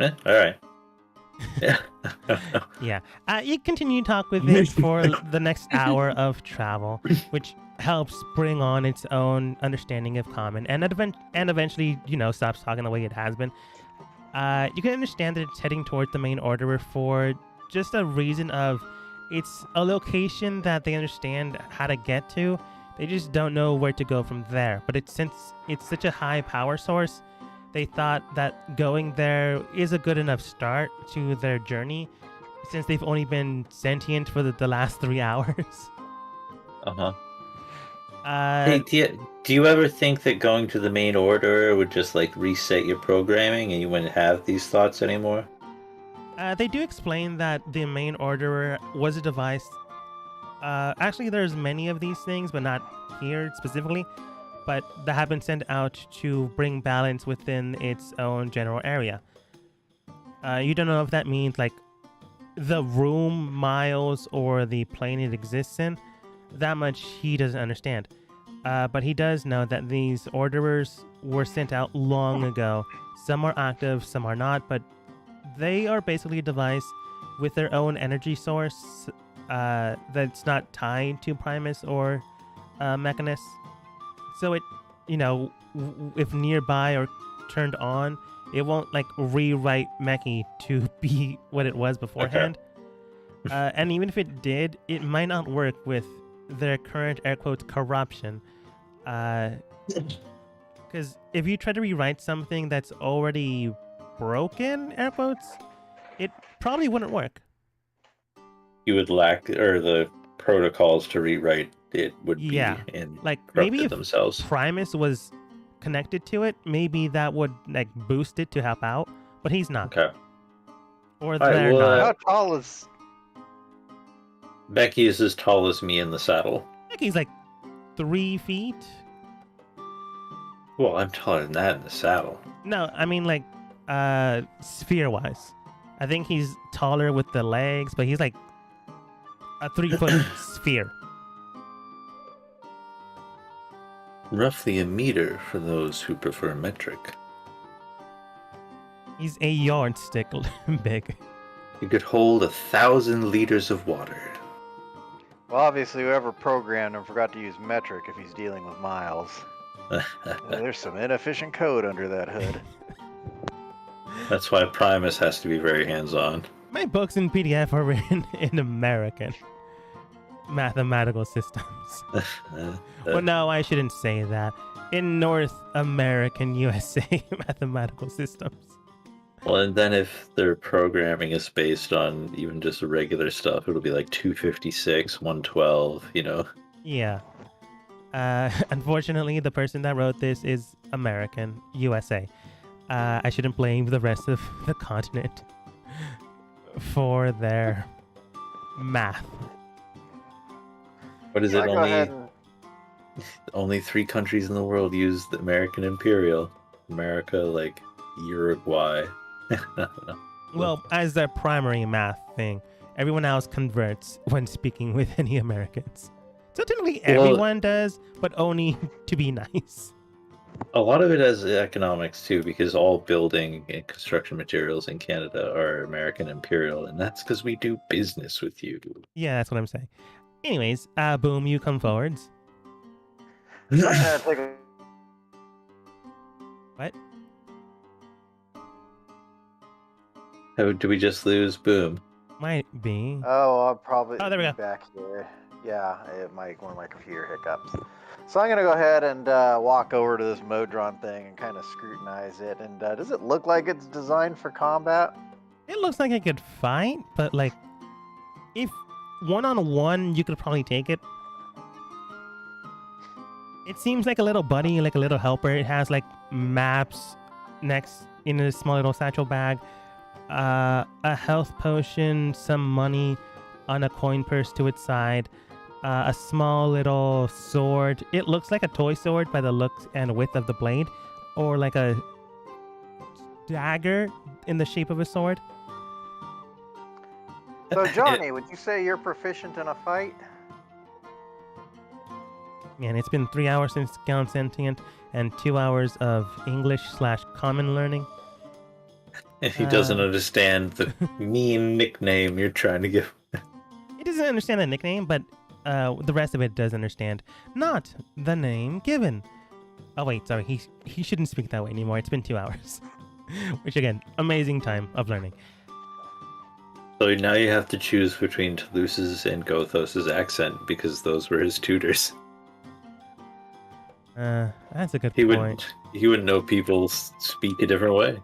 Alright. Yeah. Yeah. You continue to talk with it for the next hour of travel, which helps bring on its own understanding of common, and eventually, stops talking the way it has been. You can understand that it's heading towards the main orderer for just a reason of it's a location that they understand how to get to. They just don't know where to go from there. But since it's such a high power source, they thought that going there is a good enough start to their journey, since they've only been sentient for the last 3 hours. Hey, do you ever think that going to the main orderer would just reset your programming and you wouldn't have these thoughts anymore? They do explain that the main orderer was a device. Actually, there's many of these things, but not here specifically. but that have been sent out to bring balance within its own general area. You don't know if that means like the room, Miles, or the plane it exists in. That much he doesn't understand. But he does know that these orderers were sent out long ago. Some are active, some are not, but they are basically a device with their own energy source that's not tied to Primus or Mechanus. So it, if nearby or turned on, it won't like rewrite Mechie to be what it was beforehand. Okay. And even if it did, it might not work with their current air quotes corruption. Because if you try to rewrite something that's already broken, air quotes, it probably wouldn't work. You would lack, or the protocols to rewrite it would be in like maybe if themselves. Primus was connected to it, maybe that would like boost it to help out, but he's not. Okay. Or they're not. How tall is Becky? Is as tall as me in the saddle. Becky's like 3 feet. Well, I'm taller than that in the saddle. No, I mean like sphere wise. I think he's taller with the legs, but he's like a 3-foot sphere. Roughly a meter for those who prefer metric. He's a yardstick big. You could hold 1,000 liters of water. Well, obviously, whoever programmed him forgot to use metric if he's dealing with miles. There's some inefficient code under that hood. That's why Primus has to be very hands-on. My books in PDF are written in American mathematical systems. Well, no, I shouldn't say that. In North American USA mathematical systems. Well, and then if their programming is based on even just regular stuff, it'll be like 256, 112, Yeah. Unfortunately, the person that wrote this is American, USA. I shouldn't blame the rest of the continent for their math. What is it? Only 3 countries in the world use the American Imperial. America, like Uruguay. Well, as their primary math thing, everyone else converts when speaking with any Americans. So technically everyone does, but only to be nice. A lot of it has economics too, because all building and construction materials in Canada are American Imperial, and that's because we do business with you. Yeah, that's what I'm saying. Anyways, Boom, you come forwards. What? Oh, do we just lose Boom? Might be. Oh, I'll probably there we go. Back here. Yeah, it might one of my computer hiccups. So I'm gonna go ahead and walk over to this Modron thing and kind of scrutinize it. And does it look like it's designed for combat? It looks like it could fight, but like, if one-on-one, you could probably take it. It seems like a little buddy, like a little helper. It has like maps next in a small little satchel bag, a health potion, some money on a coin purse to its side, a small little sword. It looks like a toy sword by the looks and width of the blade, or like a dagger in the shape of a sword. So Johnny, would you say you're proficient in a fight? Man, it's been 3 hours since Gone Sentient and 2 hours of English/common learning. If he doesn't understand the mean nickname you're trying to give. He doesn't understand the nickname, but the rest of it does understand. Not the name given. Oh wait, sorry, he shouldn't speak that way anymore. It's been 2 hours. Which again, amazing time of learning. So now you have to choose between Toulouse's and Gothos's accent, because those were his tutors. That's a good point. He would know people speak a different way.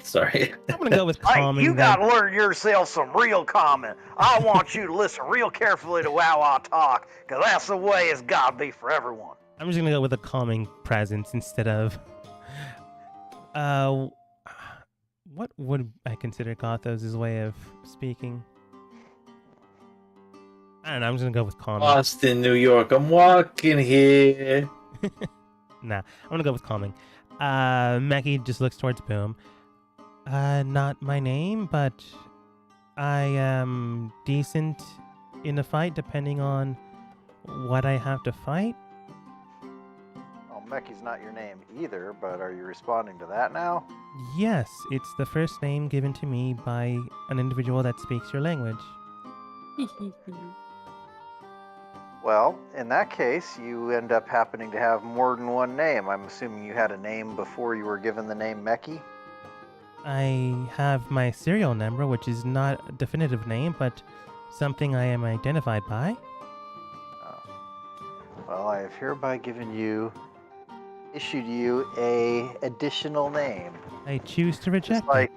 Sorry. I'm gonna go with calming. You gotta learn yourself some real common. I want you to listen real carefully to how I talk, because that's the way it's gotta be for everyone. I'm just gonna go with a calming presence instead of. What would I consider Gothos' way of speaking? I don't know. I'm just gonna go with calming. Boston, New York. I'm walking here. Nah, I'm gonna go with calming. Mackie just looks towards Boom. Not my name, but I am decent in a fight depending on what I have to fight. Oh, Meki's not your name either, but are you responding to that now? Yes, it's the first name given to me by an individual that speaks your language. Well, in that case, you end up happening to have more than one name. I'm assuming you had a name before you were given the name Meki? I have my serial number, which is not a definitive name, but something I am identified by. Well, I have hereby issued you a additional name. I choose to reject Just like,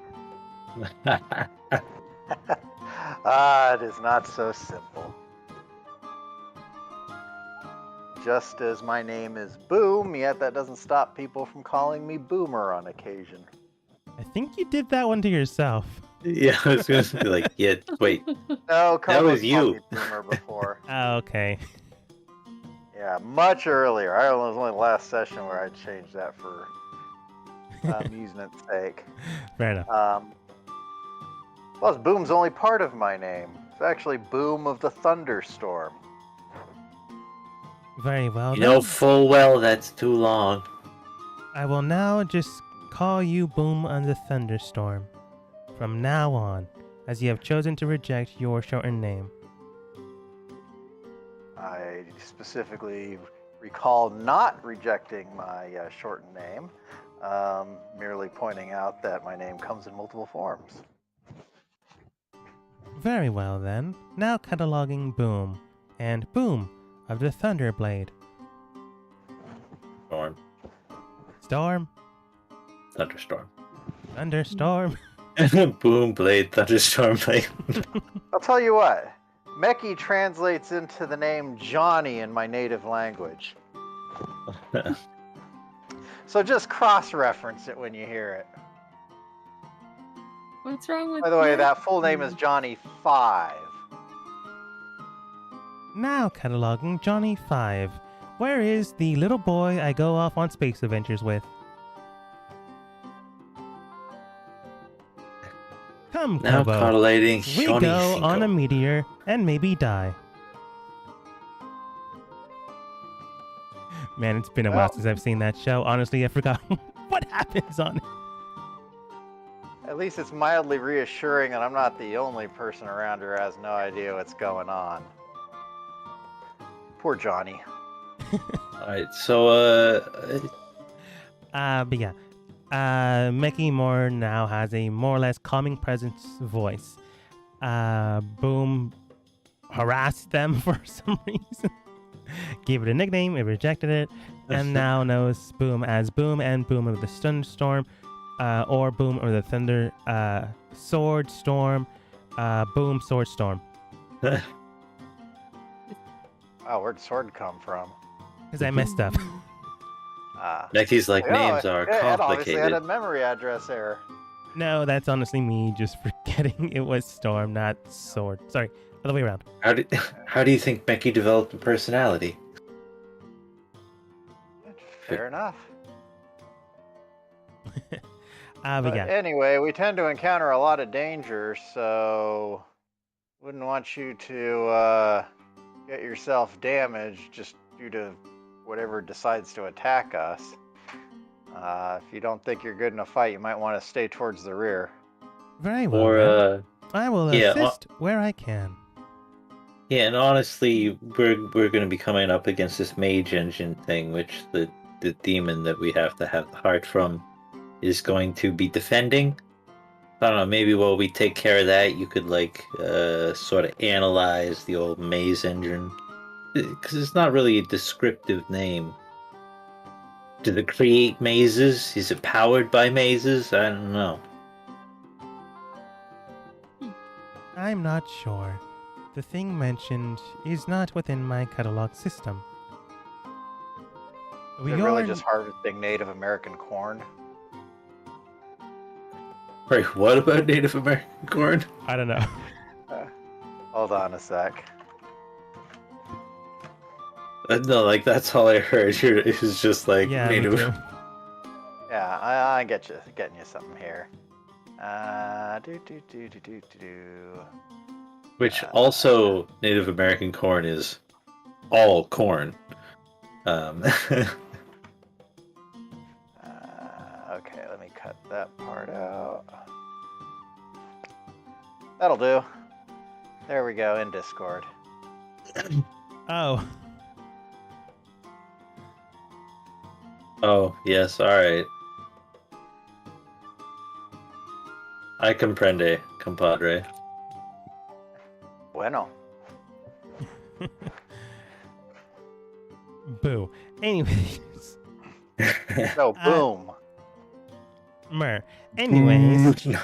it is not so simple. Just as my name is Boom, yet that doesn't stop people from calling me Boomer on occasion. I think you did that one to yourself. Yeah, I was going to be like, yeah, wait. No, That Carlos was called you. me Boomer before. Oh, okay. Yeah, much earlier. It was only last session where I changed that for amusement's sake. Fair enough. Plus, Boom's only part of my name. It's actually Boom of the Thunderstorm. Very well. You know then. full well that's too long. I will now just call you Boom on the Thunderstorm from now on, as you have chosen to reject your shortened name. I specifically recall not rejecting my shortened name, merely pointing out that my name comes in multiple forms. Very well then. Now cataloging Boom and Boom of the Thunderblade. Storm. Storm, Thunderstorm. Thunderstorm. Boom, blade, thunderstorm, blade. I'll tell you what, Meki translates into the name Johnny in my native language. So just cross-reference it when you hear it. What's wrong with By the way, that? that full name is Johnny 5. Now cataloging Johnny 5. Where is the little boy I go off on space adventures with? Come, Now Kobo. correlating We Johnny go Cinco. on a meteor and maybe die. Man, it's been a while Well- since I've seen that show. Honestly, I forgot what happens on it. At least it's mildly reassuring that I'm not the only person around who has no idea what's going on. Poor Johnny. Alright, so, But yeah. Mickey Moore now has a more or less calming presence voice. Boom harassed them for some reason. Gave it a nickname, it rejected it, and now knows Boom as Boom and Boom of the Thunderstorm, or Boom of the Thunder Sword Storm, Boom Sword Storm. Oh, where'd sword come from? Because I messed up. Becky's like, names yeah, are it obviously had a complicated. memory address error. No, that's honestly me just forgetting it was Storm, not Sword. Sorry, other way around. How do you think Becky developed a personality? Fair enough. But But yeah. anyway, we tend to encounter a lot of danger, so wouldn't want you to get yourself damaged just due to whatever decides to attack us. If you don't think you're good in a fight, you might want to stay towards the rear. Very well. Or, then. I will yeah, assist where I can. yeah, and honestly, we're going to be coming up against this mage engine thing, which the demon that we have to have the heart from is going to be defending. I don't know, maybe while we take care of that, you could, like, sort of analyze the old maze engine. Because it's not really a descriptive name. Does it create mazes? Is it powered by mazes? I don't know. I'm not sure. The thing mentioned is not within my catalog system. We're really just harvesting Native American corn. Wait, what about Native American corn? I don't know. Hold on a sec. No, like that's all I heard. It was just like Yeah, me native. too. Yeah, I get you, getting you something here. Which also Native American corn is all corn. Okay, let me cut that part out. That'll do. There we go, in Discord. Oh, Oh, yes, alright. I comprende, compadre. Bueno. boo. Anyways, So, boom. mer. Anyways, No.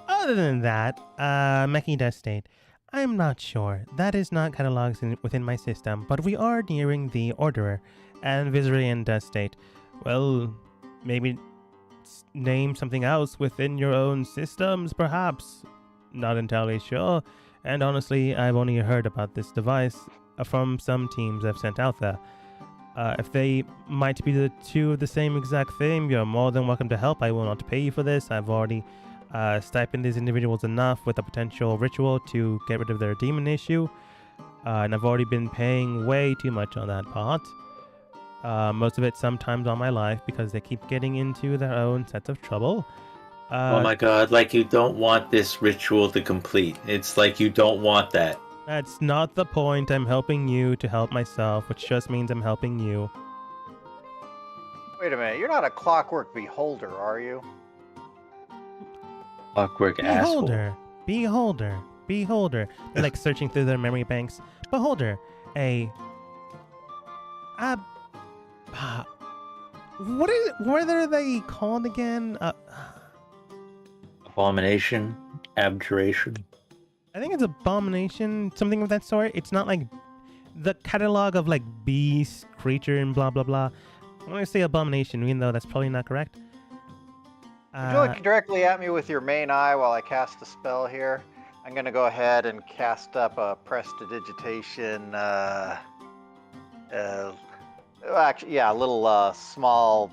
other than that, Meki does state, I'm not sure. That is not cataloged within my system, but we are nearing the Orderer. And Viserion does state, well, maybe name something else within your own systems, perhaps. Not entirely sure. And honestly, I've only heard about this device from some teams I've sent out there. If they might be the two of the same exact thing, you're more than welcome to help. I will not pay you for this. I've already stipend these individuals enough with a potential ritual to get rid of their demon issue. And I've already been paying way too much on that part. Most of it sometimes on my life because they keep getting into their own sets of trouble. Oh my god, like you don't want this ritual to complete. It's like you don't want that. That's not the point. I'm helping you to help myself, which just means I'm helping you. Wait a minute, you're not a clockwork beholder, are you? Clockwork asshole. Beholder. They're like searching through their memory banks. Beholder, what are they called again? Abomination, abjuration. I think it's abomination, something of that sort. It's not like the catalog of like beast, creature, and blah blah blah. I'm gonna say abomination, even though that's probably not correct. Would you look directly at me with your main eye while I cast a spell here? I'm gonna go ahead and cast up a prestidigitation. Actually, yeah, a little small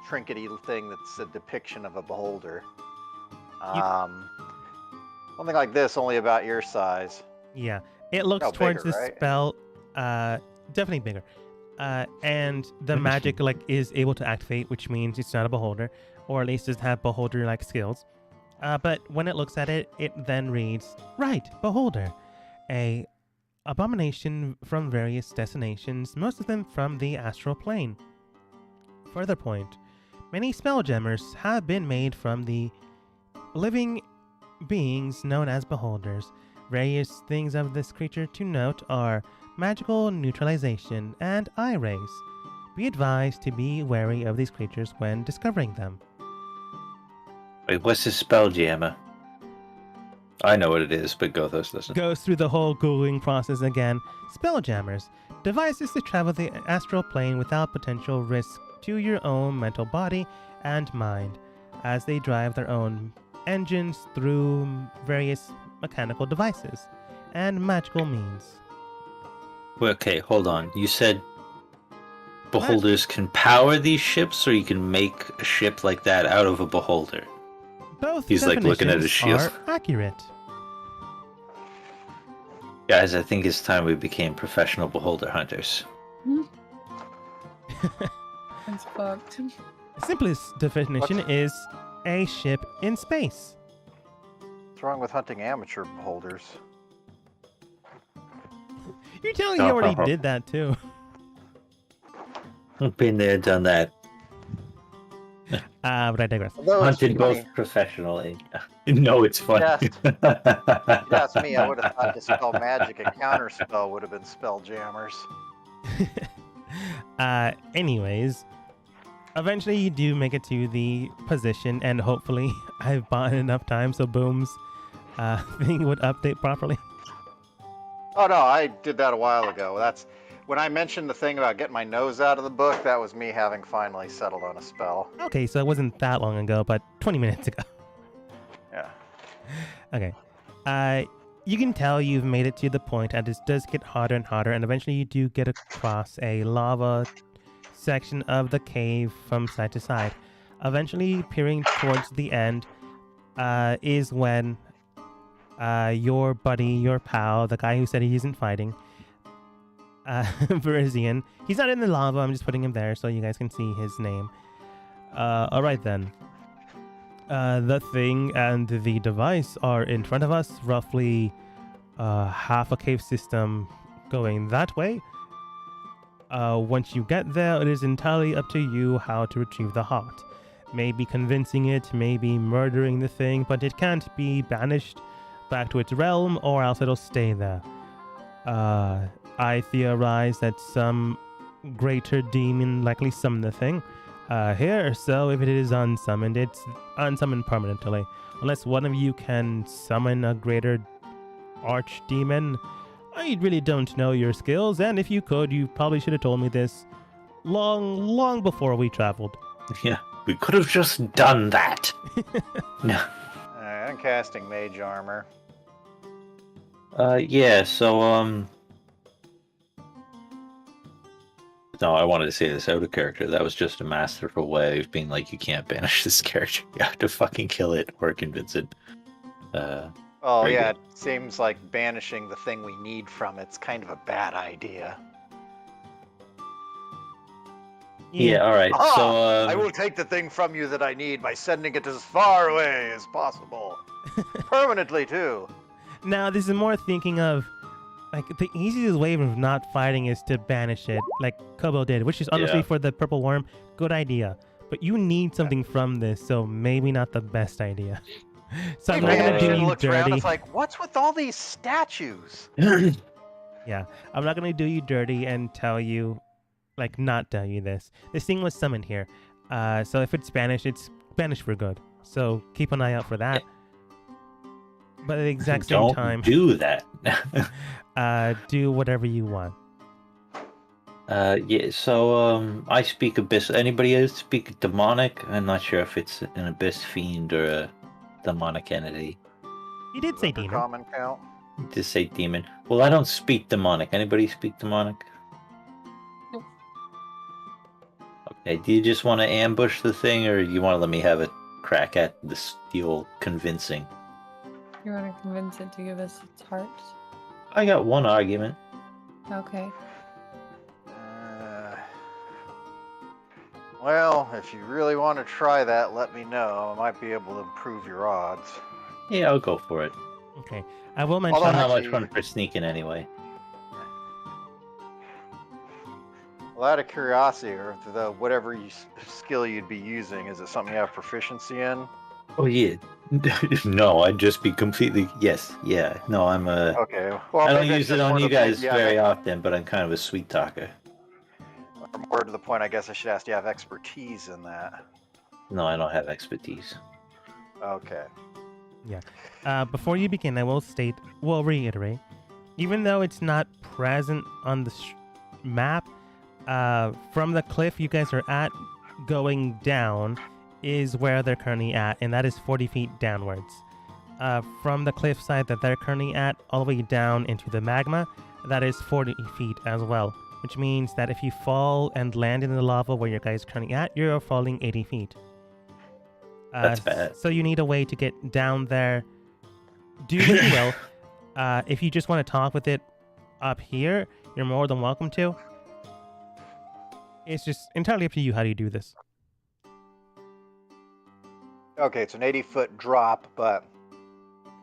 trinkety thing that's a depiction of a beholder. Something like this, only about your size. Yeah, it looks No, towards bigger, the right? spell. Definitely bigger. And the magic like is able to activate, which means it's not a beholder, or at least doesn't have beholder-like skills. But when it looks at it, it then reads, right, beholder, a abomination from various destinations, most of them from the astral plane. Further point, many spelljamers have been made from the living beings known as beholders. Various things of this creature to note are magical neutralization and eye rays. Be advised to be wary of these creatures when discovering them. Wait, what's this spell jammer? I know what it is, but Gothos doesn't. Goes through the whole Googling process again. Spelljammers, devices to travel the astral plane without potential risk to your own mental body and mind, as they drive their own engines through various mechanical devices and magical means. Well, okay, hold on. You said beholders can power these ships, or you can make a ship like that out of a beholder? Both He's, like, looking at his shield. are accurate. Guys, I think it's time we became professional beholder hunters. It's fucked. The simplest definition is a ship in space. What's wrong with hunting amateur beholders? You're telling me you already did that too. Been there, done that. But I digress. Although it's Hunted both funny, professionally. No, it's funny. if you ask me, I would have thought to spell magic and counterspell would have been spelljammers. Anyways, eventually you do make it to the position, and hopefully I've bought enough time so Boom's thing would update properly. Oh no, I did that a while ago. That's when I mentioned the thing about getting my nose out of the book. That was me having finally settled on a spell. Okay, so it wasn't that long ago, but 20 minutes ago. Yeah. Okay. You can tell you've made it to the point, and it does get harder and harder, and eventually you do get across a lava section of the cave from side to side. Eventually, peering towards the end is when your buddy, your pal, the guy who said he isn't fighting, Verizian, he's not in the lava, I'm just putting him there so you guys can see his name. Alright then. The thing and the device are in front of us, roughly half a cave system going that way. Once you get there, it is entirely up to you how to retrieve the heart. Maybe convincing it, maybe murdering the thing, but it can't be banished back to its realm, or else it'll stay there. I theorize that some greater demon likely summoned the thing here, so if it is unsummoned, it's unsummoned permanently. Unless one of you can summon a greater archdemon, I really don't know your skills, and if you could, you probably should have told me this long before we traveled. Yeah, we could have just done that. No. Alright, I'm casting mage armor. Yeah, so, no, I wanted to say this out of character. That was just a masterful way of being like, you can't banish this character. You have to fucking kill it or convince it. Oh Very yeah, good. it seems like banishing the thing we need from it's kind of a bad idea. Yeah, alright, Ah, so, I will take the thing from you that I need by sending it as far away as possible. Permanently, too. Now, this is more thinking of, like, the easiest way of not fighting is to banish it, like Kobo did, which is honestly Yeah. for the purple worm, good idea. But you need something from this, so maybe not the best idea. So I'm He not gonna vanished do and you looks around, dirty. it's like, what's with all these statues? Yeah, I'm not gonna do you dirty and tell you, like, not tell you this. This thing was summoned here, so if it's banished for good. So keep an eye out for that. But at the exact same don't time, do that. do whatever you want. Yeah, so, I speak Abyss. Anybody else speak Demonic? I'm not sure if it's an Abyss Fiend or a demonic entity. You did say For demon. common count. Just say demon. Well, I don't speak Demonic. Anybody speak Demonic? Nope. Okay, do you just want to ambush the thing, or you want to let me have a crack at the steel convincing? You want to convince it to give us its heart? I got one argument. Okay. Well, if you really want to try that, let me know. I might be able to improve your odds. Yeah, I'll go for it. Okay, I will mention. Although I'm not much actually- fun for sneaking anyway. Well, out of curiosity, or whatever skill you'd be using, is it something you have proficiency in? Oh yeah. No, I'd just be completely yes, yeah. No, I'm a. Okay. Well, I don't maybe use it's it just on more you to the point, guys yeah, very often, but I'm kind of a sweet talker. or more to the point, I guess I should ask, do you have expertise in that? No, I don't have expertise. Okay. Before you begin, I will reiterate, even though it's not present on the map, from the cliff you guys are at, going down is where they're currently at, and that is 40 feet downwards. From the cliff side that they're currently at, all the way down into the magma, that is 40 feet as well, which means that if you fall and land in the lava where your guys are currently at, you're falling 80 feet. That's bad. So you need a way to get down there. Do what you will. If you just want to talk with it up here, you're more than welcome to. It's just entirely up to you how do you do this. Okay, it's an 80-foot drop, but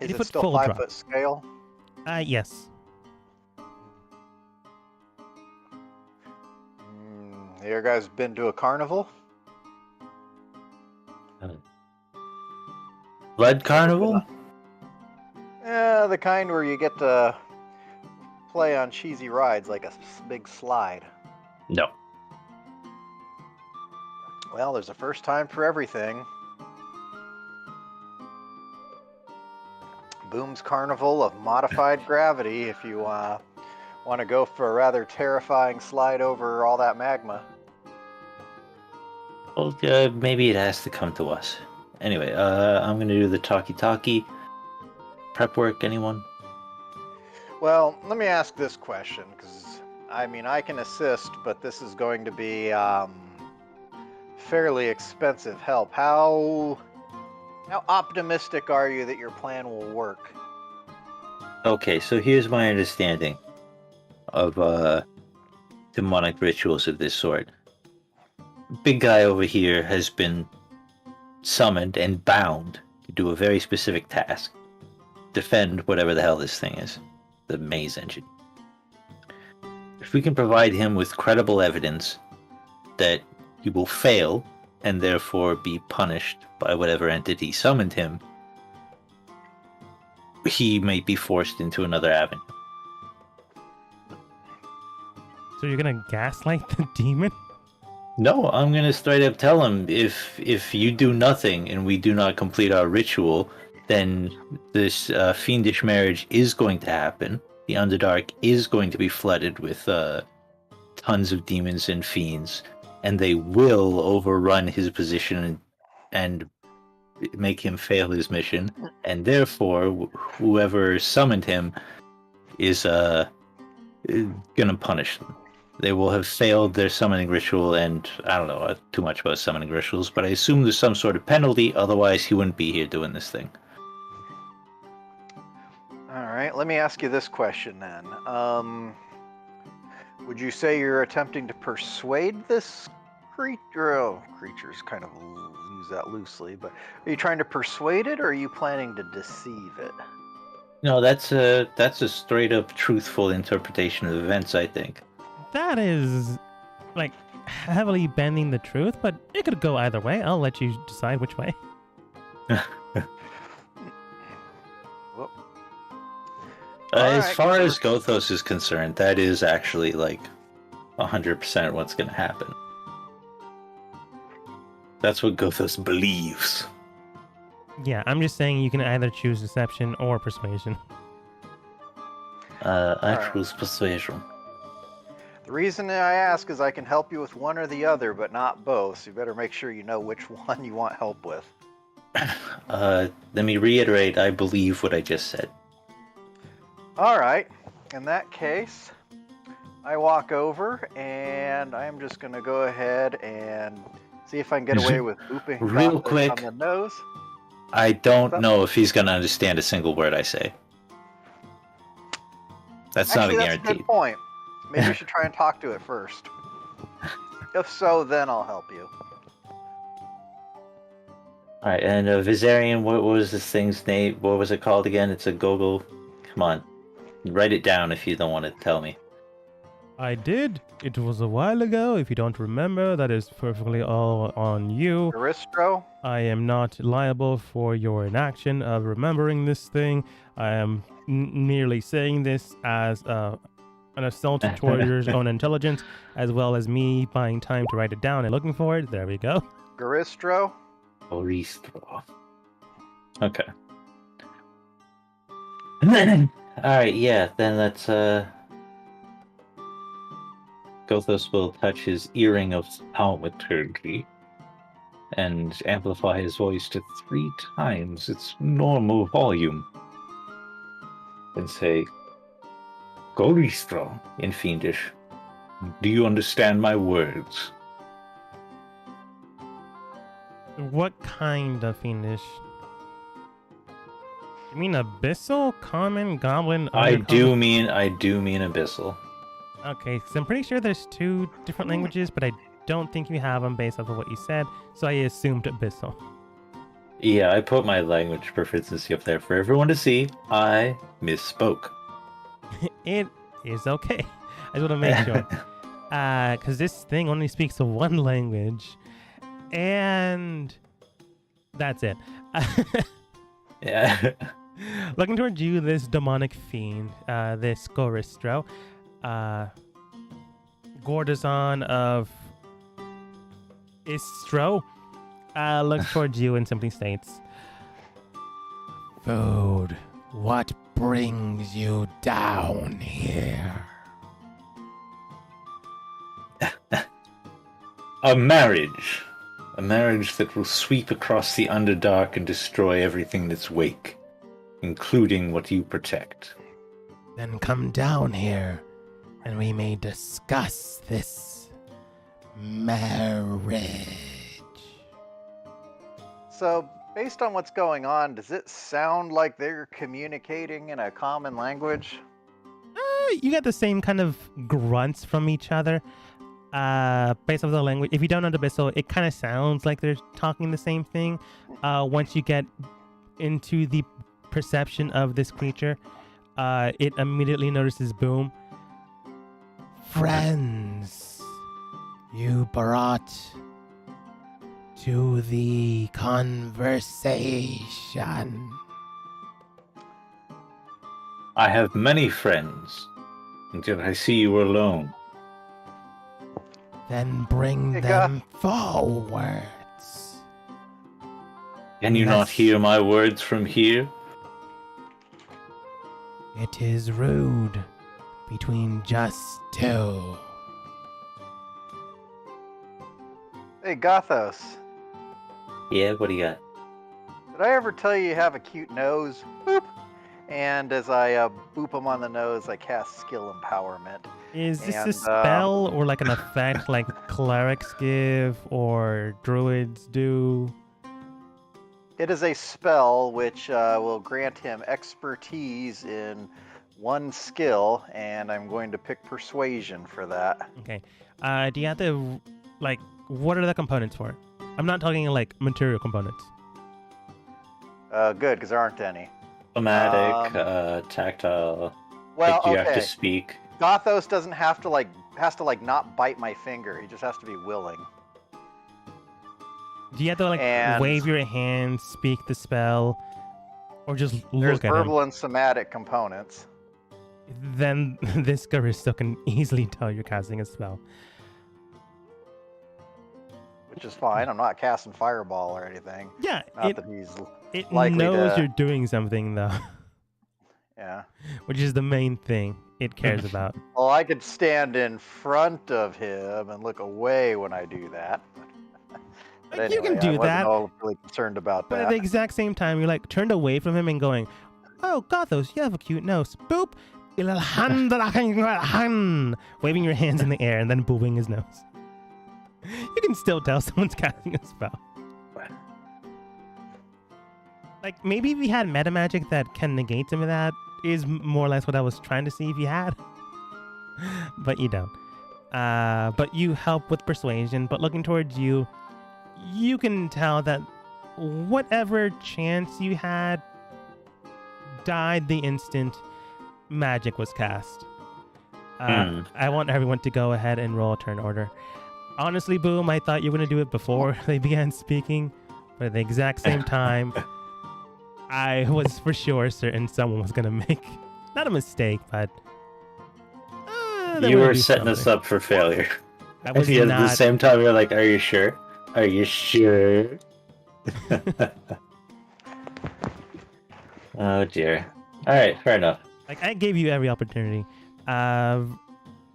is 80-foot it still full 5 drop. foot scale? Yes. You guys been to a carnival? Blood Carnival? Yeah, the kind where you get to play on cheesy rides like a big slide. No. Well, there's a first time for everything. Boom's Carnival of Modified Gravity, if you want to go for a rather terrifying slide over all that magma. Well, maybe it has to come to us. Anyway, I'm gonna do the talkie-talkie. Prep work, anyone? Well, let me ask this question, because I mean, I can assist, but this is going to be fairly expensive help. How optimistic are you that your plan will work? Okay, so here's my understanding of demonic rituals of this sort. Big guy over here has been summoned and bound to do a very specific task. Defend whatever the hell this thing is. The maze engine. If we can provide him with credible evidence that he will fail and therefore be punished by whatever entity summoned him, he may be forced into another avenue. So you're gonna gaslight the demon? No, I'm gonna straight up tell him if you do nothing and we do not complete our ritual, then this fiendish marriage is going to happen. The Underdark is going to be flooded with tons of demons and fiends, and they will overrun his position and make him fail his mission. And therefore, whoever summoned him is gonna punish them. They will have failed their summoning ritual, and I don't know too much about summoning rituals, but I assume there's some sort of penalty, otherwise he wouldn't be here doing this thing. Alright, let me ask you this question then. Would you say you're attempting to persuade this creature? Oh, creatures kind of use that loosely, but are you trying to persuade it, or are you planning to deceive it? No, that's a straight up truthful interpretation of events, I think. That is, like, heavily bending the truth, but it could go either way. I'll let you decide which way. Whoop. As Alright, far as Gothos is concerned, that is actually like 100% what's going to happen. That's what Gothos believes. Yeah, I'm just saying you can either choose deception or persuasion. I choose persuasion. The reason I ask is I can help you with one or the other, but not both, so you better make sure you know which one you want help with. Let me reiterate, I believe what I just said. Alright, in that case, I walk over, and I'm just going to go ahead and see if I can get away with booping Real Gothos quick. on the nose. I don't know if he's going to understand a single word I say. That's Actually, not a that's a guarantee. good point. Maybe you should try and talk to it first. If so, then I'll help you. Alright, and Viserion, what was this thing's name? What was it called again? It's a Gogol. Come on. Write it down if you don't want to tell me. I did. It was a while ago. If you don't remember, that is perfectly all on you. Aristro? I am not liable for your inaction of remembering this thing. I am merely saying this as an assault toward your own intelligence, as well as me buying time to write it down and looking for it. There we go. Garistro? Oristro. Okay. Alright, yeah, then let's Gothos will touch his earring of thaumaturgy and amplify his voice to 3 times its normal volume. And say, Goristro, in Fiendish. Do you understand my words? What kind of fiendish? You mean abyssal, common, goblin? I do undercommon? mean abyssal. Okay, so I'm pretty sure there's 2 different languages, but I don't think you have them based off of what you said, so I assumed abyssal. Yeah, I put my language proficiency up there for everyone to see. I misspoke. It is okay. I just want to make sure. Because this thing only speaks 1 language, and that's it. Yeah. Looking towards you, this demonic fiend, this Goristro, Gordazon of Istro, looks towards you and simply states, Food, what brings you down here? A marriage. A marriage that will sweep across the Underdark and destroy everything in its wake, including what you protect. Then come down here and we may discuss this marriage. So, based on what's going on, does it sound like they're communicating in a common language? You get the same kind of grunts from each other. Based on the language, if you don't know the Abyssal, it kind of sounds like they're talking the same thing. Once you get into the perception of this creature, it immediately notices Boom. Friends, you brought to the conversation. I have many friends, until I see you alone. Then bring Hey, them forwards. Can you not Yes. hear my words from here? It is rude between just two. Hey, Gothos, Yeah, what do you got? did I ever tell you have a cute nose? Boop. And as I boop him on the nose, I cast skill empowerment. Is this And, a spell or like an effect like clerics give or druids do? It is a spell which will grant him expertise in one skill, and I'm going to pick persuasion for that. Okay. Do you have to, like, what are the components for it? I'm not talking like material components. Good, because there aren't any. Somatic, tactile. Well, like, you okay. have to speak. Gothos doesn't have to has to not bite my finger. He just has to be willing. Do you have to like And- wave your hand, speak the spell, or just There's look at verbal and somatic components. him? Then this Garisto can easily tell you're casting a spell. Which is fine. I'm not casting fireball or anything. Yeah, Not that he's. it likely knows to- you're doing something though, Yeah. which is the main thing it cares about. Well, I could stand in front of him and look away when I do that. But You can anyway, do I wasn't that. all really concerned about But at that. the exact same time, you're like turned away from him and going, "Oh, Gothos, you have a cute nose." Boop. Waving your hands in the air and then booping his nose. You can still tell someone's casting a spell. Like, maybe if you had meta magic that can negate some of that, is more or less what I was trying to see if you had. But you don't. But you help with persuasion, but looking towards you, you can tell that whatever chance you had died the instant magic was cast. I want everyone to go ahead and roll a turn order. Honestly, Boom, I thought you were going to do it before they began speaking, but at the exact same time, I was for sure certain someone was going to make, not a mistake, but... they You would were do setting us something. up for failure. I And was yet at not... the same time, you're like, are you sure? Are you sure? Oh, dear. Alright, fair enough. Like, I gave you every opportunity.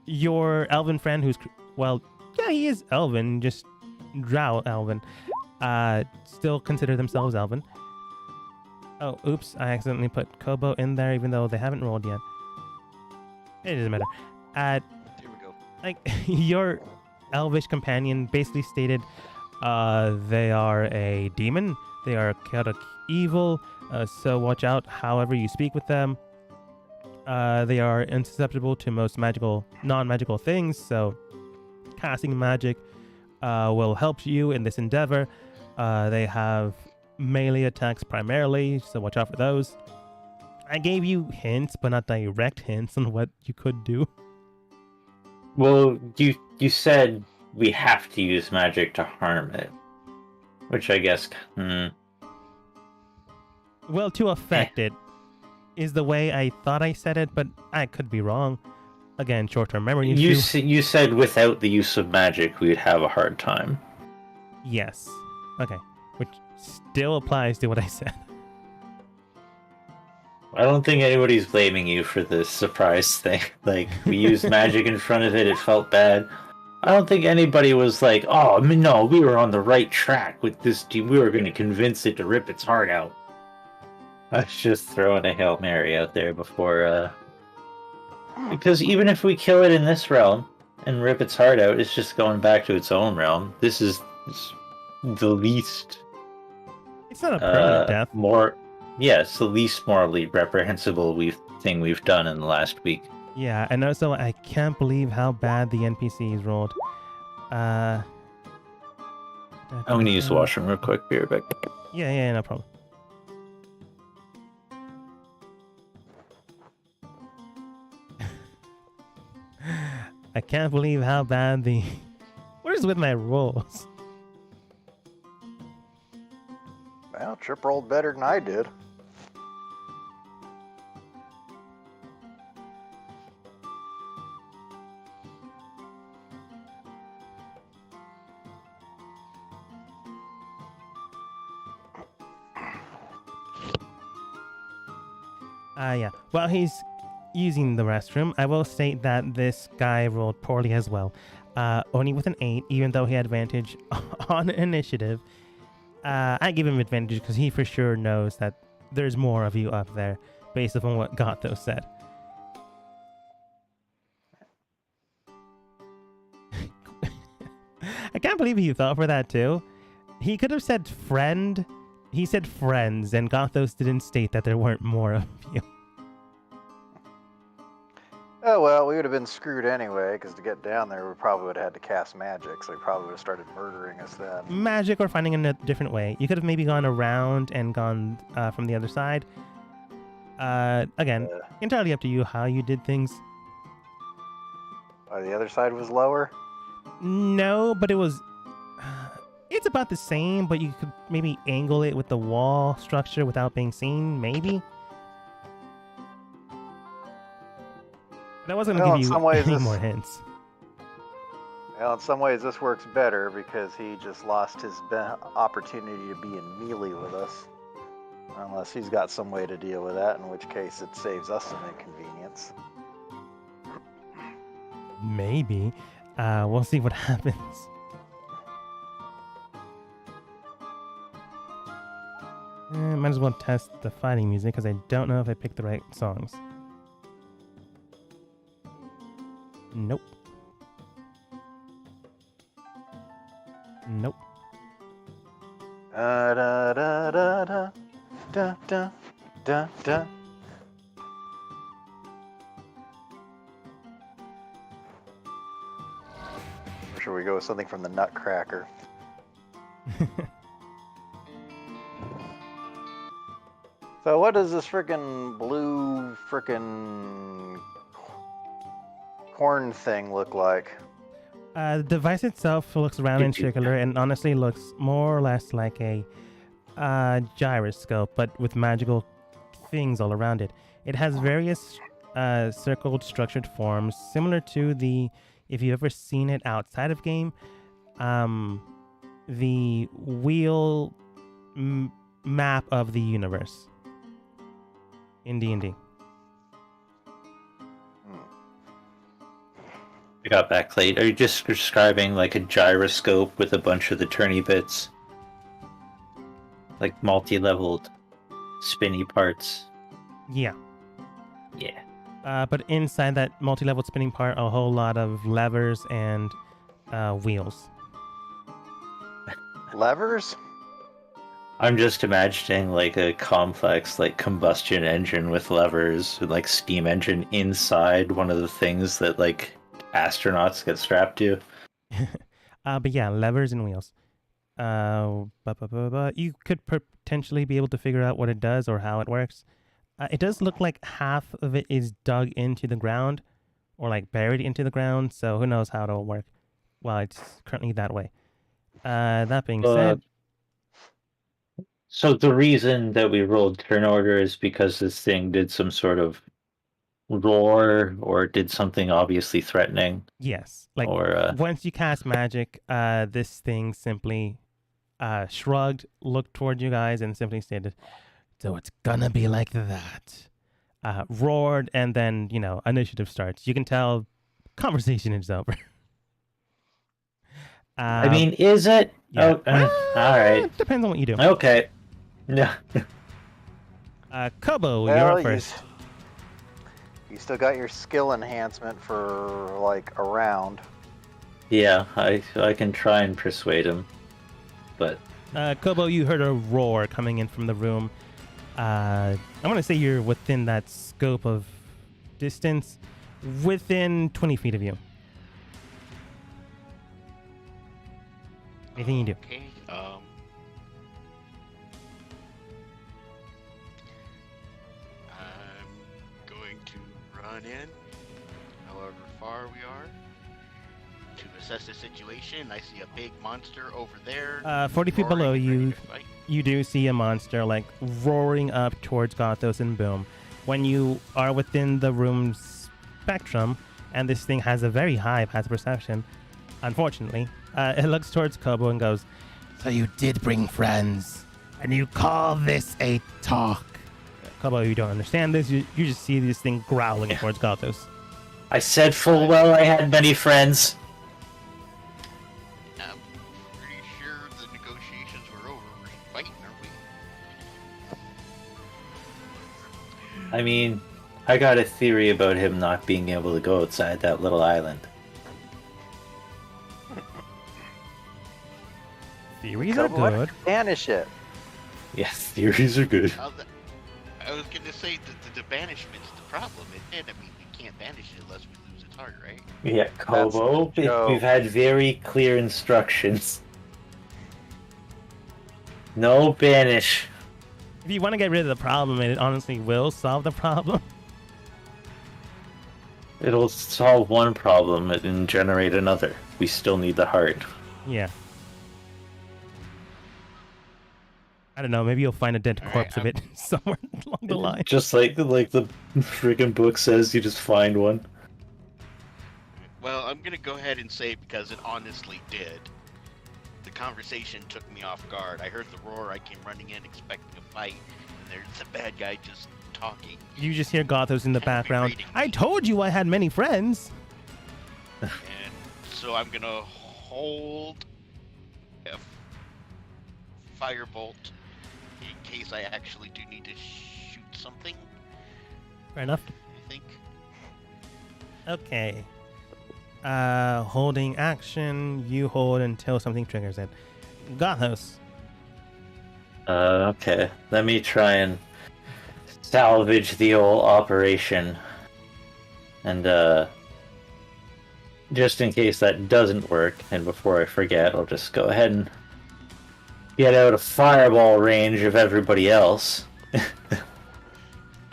Your elven friend who's... Well, yeah, he is elven, just drow elven. Still consider themselves elven. Oh, oops, I accidentally put Kobo in there even though they haven't rolled yet. It doesn't matter. There we go. Like, your elvish companion basically stated they are a demon. They are chaotic evil, so watch out however you speak with them. They are insusceptible to most non-magical things, so casting magic will help you in this endeavor. They have melee attacks primarily, so watch out for those. I gave you hints, but not direct hints on what you could do. Well, you said we have to use magic to harm it. Which I guess... Well, to affect it is the way I thought I said it, but I could be wrong. Again, short-term memory issue. You said without the use of magic, we would have a hard time. Yes. Okay. Which still applies to what I said. I don't think anybody's blaming you for this surprise thing. Like, we used magic in front of it, it felt bad. I don't think anybody was like, oh, I mean, no, we were on the right track with this team. We were going to convince it to rip its heart out. I was just throwing a Hail Mary out there before Because even if we kill it in this realm and rip its heart out, it's just going back to its own realm. This is the least It's not a permanent death. it's the least morally reprehensible thing we've done in the last week. Yeah, and also I can't believe how bad the NPCs rolled. I'm gonna use the washroom real quick. Be right back. Yeah, no problem. I can't believe how bad the... What is with my rolls? Well, Trip rolled better than I did. Yeah. While he's using the restroom, I will state that this guy rolled poorly as well. Only with an 8, even though he had advantage on initiative. I give him advantage because he for sure knows that there's more of you up there, based upon what Gato said. I can't believe he thought for that too. He could have said friend. He said friends, and Gothos didn't state that there weren't more of you. Oh, well, we would have been screwed anyway, because to get down there, we probably would have had to cast magic, so he probably would have started murdering us then. Magic or finding a different way. You could have maybe gone around and gone from the other side. Again, entirely up to you how you did things. The other side was lower? No, but it was... It's about the same, but you could maybe angle it with the wall structure without being seen, maybe? But I wasn't going to give you any more hints. Well, in some ways this works better because he just lost his opportunity to be in melee with us. Unless he's got some way to deal with that, in which case it saves us some inconvenience. Maybe. We'll see what happens. Might as well test the fighting music because I don't know if I picked the right songs. Nope. Nope. Da da da da da da da da. Or should we go with something from the Nutcracker? So what does this frickin' blue frickin' corn thing look like? The device itself looks round and circular and honestly looks more or less like a gyroscope, but with magical things all around it. It has various circled structured forms, similar to the, if you've ever seen it outside of game, the wheel map of the universe in D&D. I got back late. Are you just describing like a gyroscope with a bunch of the turny bits? Like multi-leveled spinny parts? Yeah. Yeah. But inside that multi-level spinning part, a whole lot of levers and wheels. Levers? I'm just imagining like a complex like combustion engine with levers, with like steam engine inside one of the things that like astronauts get strapped to. But yeah, levers and wheels. You could potentially be able to figure out what it does or how it works. It does look like half of it is dug into the ground or like buried into the ground, so who knows how it'll work. Well, it's currently that way. That being said... So the reason that we rolled turn order is because this thing did some sort of roar or did something obviously threatening. Yes. Like once you cast magic, this thing simply shrugged, looked toward you guys, and simply stated, "So it's gonna be like that." Roared, and then, initiative starts. You can tell conversation is over. I mean, is it? Yeah. All right. Depends on what you do. Okay. Yeah. Kobo, Well, you're up first. You still got your skill enhancement for like a round. Yeah, I can try and persuade him, but Kobo, you heard a roar coming in from the room. I want to say you're within that scope of distance, within 20 feet of you. Anything you do? Okay. I'm going to run in, however far we are, to assess the situation. I see a big monster over there. 40 feet roaring below and ready you, to fight. you do see a monster like roaring up towards Gothos and Boom. When you are within the room's spectrum, and this thing has a very high passive perception, unfortunately, it looks towards Kobo and goes, So you did bring friends, and you call this a talk? Kobo, you don't understand this. You just see this thing growling towards Gothos. I said full well I had many friends. I'm pretty sure the negotiations were over. We're fighting, aren't we? I mean, I got a theory about him not being able to go outside that little island. Theories are Kobo, why don't good. you banish it. Yes, theories are good. I was gonna say that the banishment's the problem, isn't it? I mean, we can't banish it unless we lose its heart, right? Yeah, Kobo, the joke. we've had very clear instructions. No banish. If you want to get rid of the problem, it honestly will solve the problem. It'll solve one problem and generate another. We still need the heart. Yeah. I don't know. Maybe you'll find a dead Alright, corpse of it somewhere along the line. Just like the friggin' book says, you just find one. Well, I'm gonna go ahead and say because it honestly did. The conversation took me off guard. I heard the roar, I came running in expecting a fight, and there's a bad guy just talking. You just hear Gothos in the Kind of background. berating I me. told you I had many friends. And so I'm gonna hold a firebolt in case I actually do need to shoot something, Fair enough. I think. Okay. Holding action. You hold until something triggers it. Gothos. Okay. Let me try and salvage the old operation. And, just in case that doesn't work, and before I forget, I'll just go ahead and get out of fireball range of everybody else. I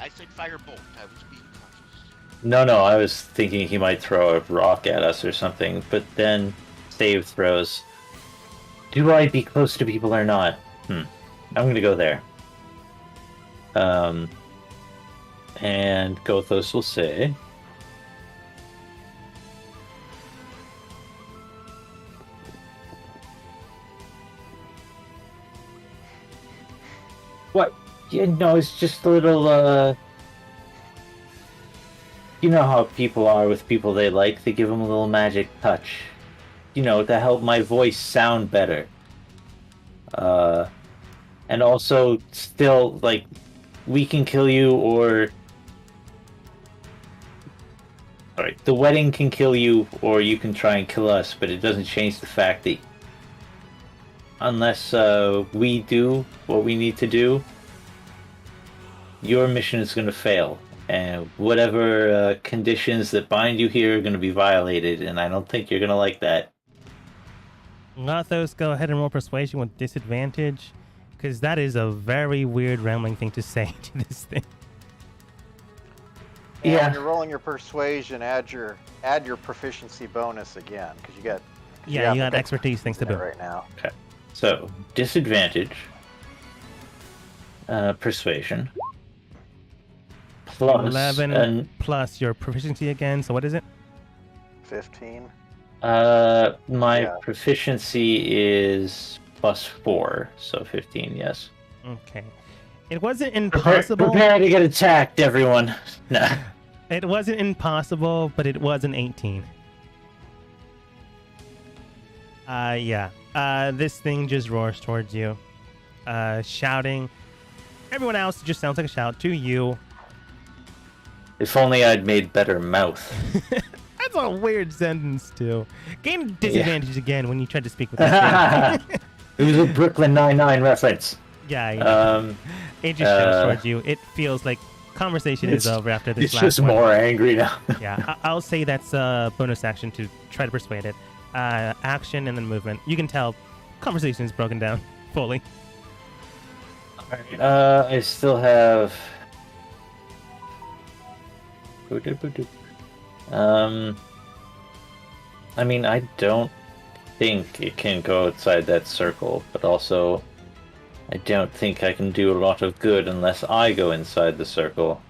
said firebolt. I was being cautious. No, I was thinking he might throw a rock at us or something, but then save throws. Do I be close to people or not? I'm gonna go there. And Gothos will say... What? Yeah, no, it's just a little, You know how people are with people they like, they give them a little magic touch. You know, to help my voice sound better. And also, still, like, we can kill you, or... Alright, the wedding can kill you, or you can try and kill us, but it doesn't change the fact that... Unless, we do what we need to do, your mission is going to fail. And whatever conditions that bind you here are going to be violated, and I don't think you're going to like that. Gothos, go ahead and roll persuasion with disadvantage, because that is a very weird, rambling thing to say to this thing. And Yeah. when you're rolling your persuasion, add your proficiency bonus again, because you got. Yeah, you got the expertise things to in it do. right now. So, disadvantage. Persuasion. Plus 11 an, plus your proficiency again. So what is it? 15. my Yeah. proficiency is +4, so 15, yes. Okay. It wasn't impossible. Prepare to get attacked, everyone. Nah. It wasn't impossible, but it was an 18. Yeah. This thing just roars towards you, shouting. Everyone else just sounds like a shout to you. If only I'd made better mouth. That's a weird sentence, too. Gain disadvantage again when you try to speak with that. It was a Brooklyn Nine-Nine reference. Yeah, yeah. It just shows towards you. It feels like conversation is over after this It's last just one. more angry now. Yeah, I'll say that's a bonus action to try to persuade it. Action and then movement. You can tell conversation is broken down fully. I still have. I mean, I don't think it can go outside that circle, but also, I don't think I can do a lot of good unless I go inside the circle.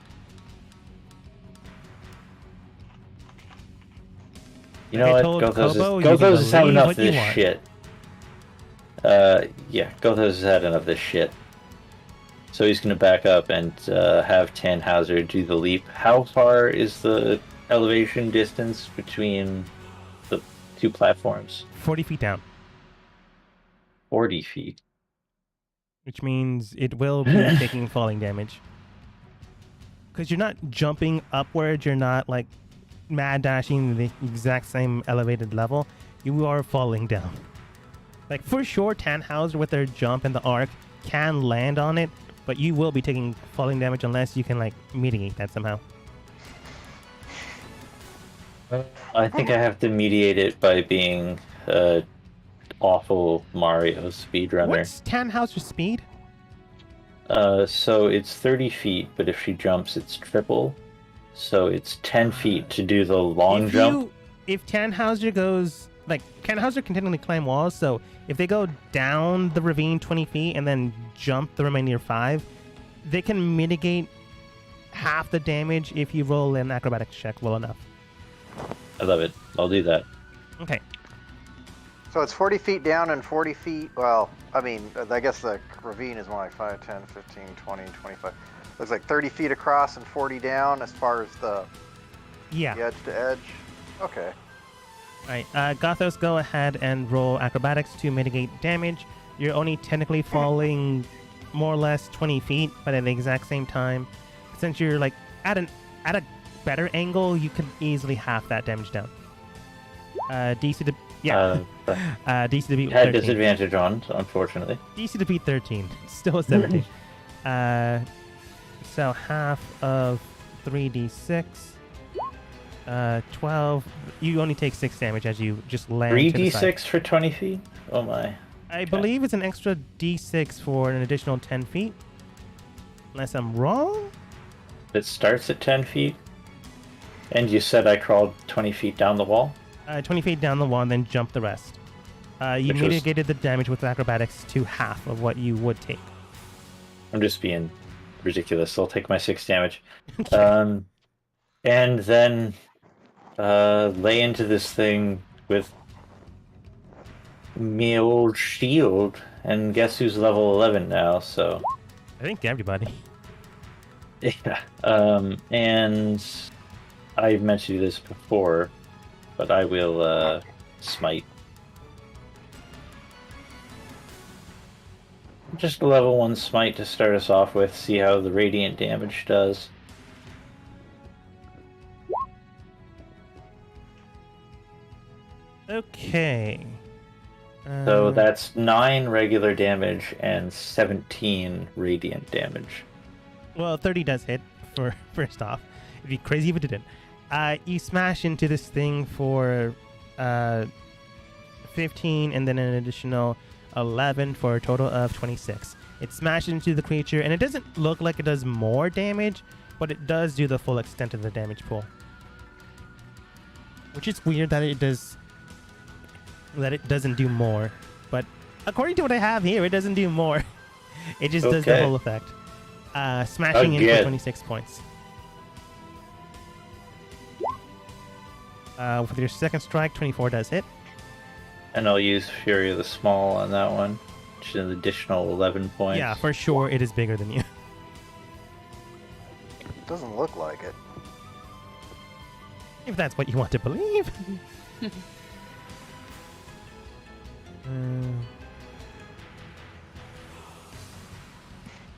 You know I what? told Gothos Kobo is, you can Gothos has had believe enough what of you this want. shit. Yeah, Gothos has had enough of this shit. So he's going to back up and have Tannhauser do the leap. How far is the elevation distance between the two platforms? 40 feet down, 40 feet. which means it will be taking falling damage. Because you're not jumping upwards, you're not like mad dashing the exact same elevated level. You are falling down. Like for sure, Tannhauser with their jump and the arc can land on it, but you will be taking falling damage unless you can like mitigate that somehow. I think I have to mediate it by being awful Mario speedrunner. What's Tannhauser's speed? So it's 30 feet, but if she jumps, it's triple. So it's 10 feet to do the long jump. If Tannhauser goes, like, Tannhauser can technically climb walls, so if they go down the ravine 20 feet and then jump the remaining 5, they can mitigate half the damage if you roll an acrobatics check well enough. I love it. I'll do that. Okay. So it's 40 feet down and 40 feet, well, I mean, I guess the ravine is more like 5, 10, 15, 20, 25. Looks like 30 feet across and 40 down as far as the Yeah. edge to edge. Okay. Alright, Gothos, go ahead and roll acrobatics to mitigate damage. You're only technically falling more or less 20 feet, but at the exact same time. Since you're like at a better angle, you can easily half that damage down. DC to DC to beat Had 13. disadvantage on, unfortunately. DC to beat 13. Still a 17. So half of 3d6. 12. You only take 6 damage as you just land to the side. 3d6 for 20 feet? Oh my. I believe it's an extra d6 for an additional 10 feet. Unless I'm wrong? It starts at 10 feet. And you said I crawled 20 feet down the wall? 20 feet down the wall and then jump the rest. You Which was- mitigated the damage with acrobatics to half of what you would take. I'm just being ridiculous. I'll take my 6 damage. And then lay into this thing with me old shield. And guess who's level 11 now, so... I think everybody. Yeah. And I've mentioned this before, but I will smite. Just a level 1 smite to start us off with, see how the radiant damage does. Okay. So that's 9 regular damage and 17 radiant damage. Well, 30 does hit for first off. It'd be crazy if it didn't. You smash into this thing for 15 and then an additional 11 for a total of 26. It smashes into the creature and it doesn't look like it does more damage, but it does do the full extent of the damage pool. Which is weird that it doesn't do more. But according to what I have here, it doesn't do more. It just does the Okay. whole effect. Smashing in for Again. 26 points. With your second strike, 24 does hit. And I'll use Fury of the Small on that one, which is an additional 11 points. Yeah, for sure it is bigger than you. Doesn't look like it. If that's what you want to believe.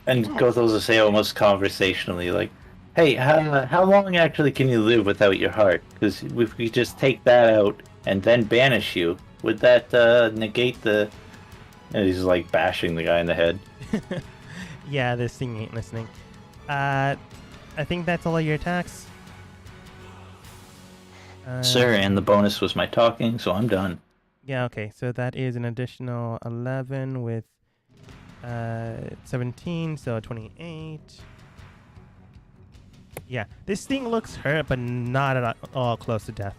And Gothos will say almost conversationally, like, Hey, how long actually can you live without your heart? Because if we just take that out and then banish you, would that negate the... And he's like bashing the guy in the head. Yeah, this thing ain't listening. I think that's all of your attacks. Sir, and the bonus was my talking, so I'm done. Yeah, okay. So that is an additional 11 with 17, so 28. Yeah, this thing looks hurt, but not at all close to death.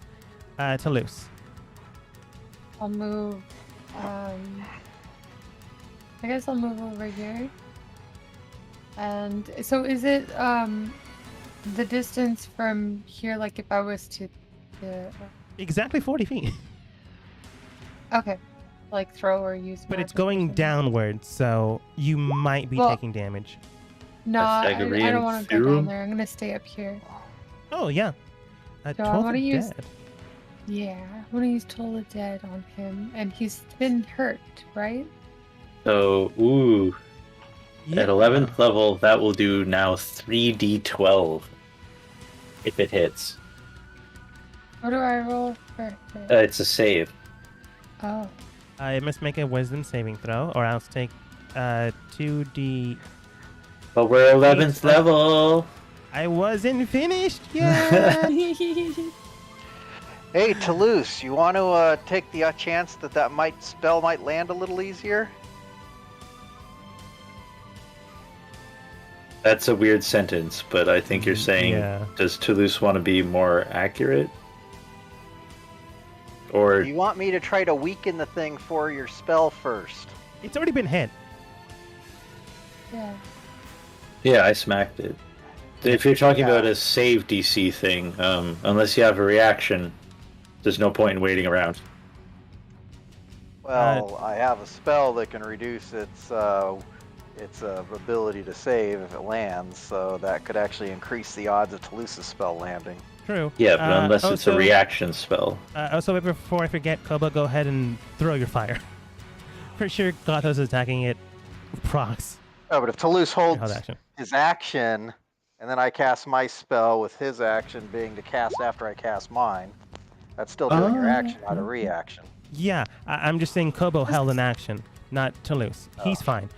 Toulouse. I'll move. I guess I'll move over here. And so is it the distance from here, like if I was to Exactly 40 feet. okay, like throw or use But it's magic or going something? downward, so you might be Well- taking damage. No, I Pythagorean don't want to go theorem? down there. I'm gonna stay up here. Oh, yeah. So I 12 wanna are use- dead. Yeah, I'm gonna use Toll of Dead on him, and he's been hurt, right? So, ooh, Yeah. at 11th level, that will do now 3d12 if it hits. What do I roll for? It's a save. Oh, I must make a wisdom saving throw, or else take 2d. But we're 11th Thanks. level. I wasn't finished yet. Hey, Toulouse, you want to take the chance that spell might land a little easier? That's a weird sentence, but I think you're saying, Yeah. does Toulouse want to be more accurate? Or, You want me to try to weaken the thing for your spell first? It's already been hit. yeah. yeah, I smacked it. If you're talking Yeah. about a save DC thing, unless you have a reaction, there's no point in waiting around. Well, I have a spell that can reduce its ability to save if it lands, so that could actually increase the odds of Toulouse's spell landing. True. Yeah, but unless it's a also- reaction spell. Also, before I forget, Koba, go ahead and throw your fire. Pretty sure Gothos is attacking it with procs. Oh, but if Toulouse holds Held action. his action, and then I cast my spell with his action being to cast after I cast mine, that's still doing your action, not a reaction. Yeah, I'm just saying Kobo held an action, not Toulouse. He's fine.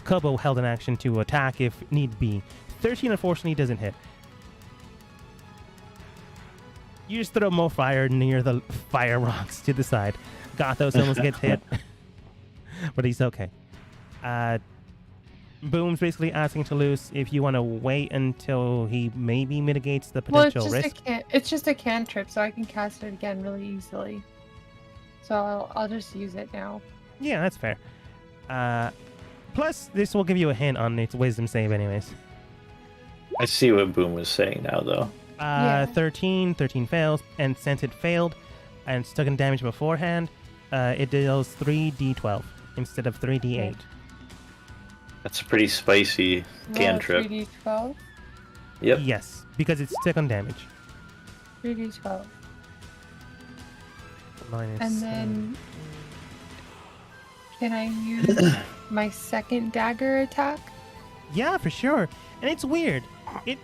Kobo held an action to attack if need be. 13 unfortunately doesn't hit. You just throw more fire near the fire rocks to the side. Gothos almost gets hit, but he's okay. Boom's basically asking Toulouse if you want to wait until he maybe mitigates the Well, it's potential risk. it's just a cantrip, so I can cast it again really easily. So I'll just use it now. Yeah, that's fair. Plus, this will give you a hint on its wisdom save anyways. I see what Boom was saying now, though. Yeah. 13 fails, and since it failed and it's taken damage beforehand, it deals 3d12 instead of 3d8. That's a pretty spicy cantrip. 3d12. Yep. Yes, because it's taken damage. 3d12. Minus, And then can I use my second dagger attack? yeah, for sure. And it's weird. It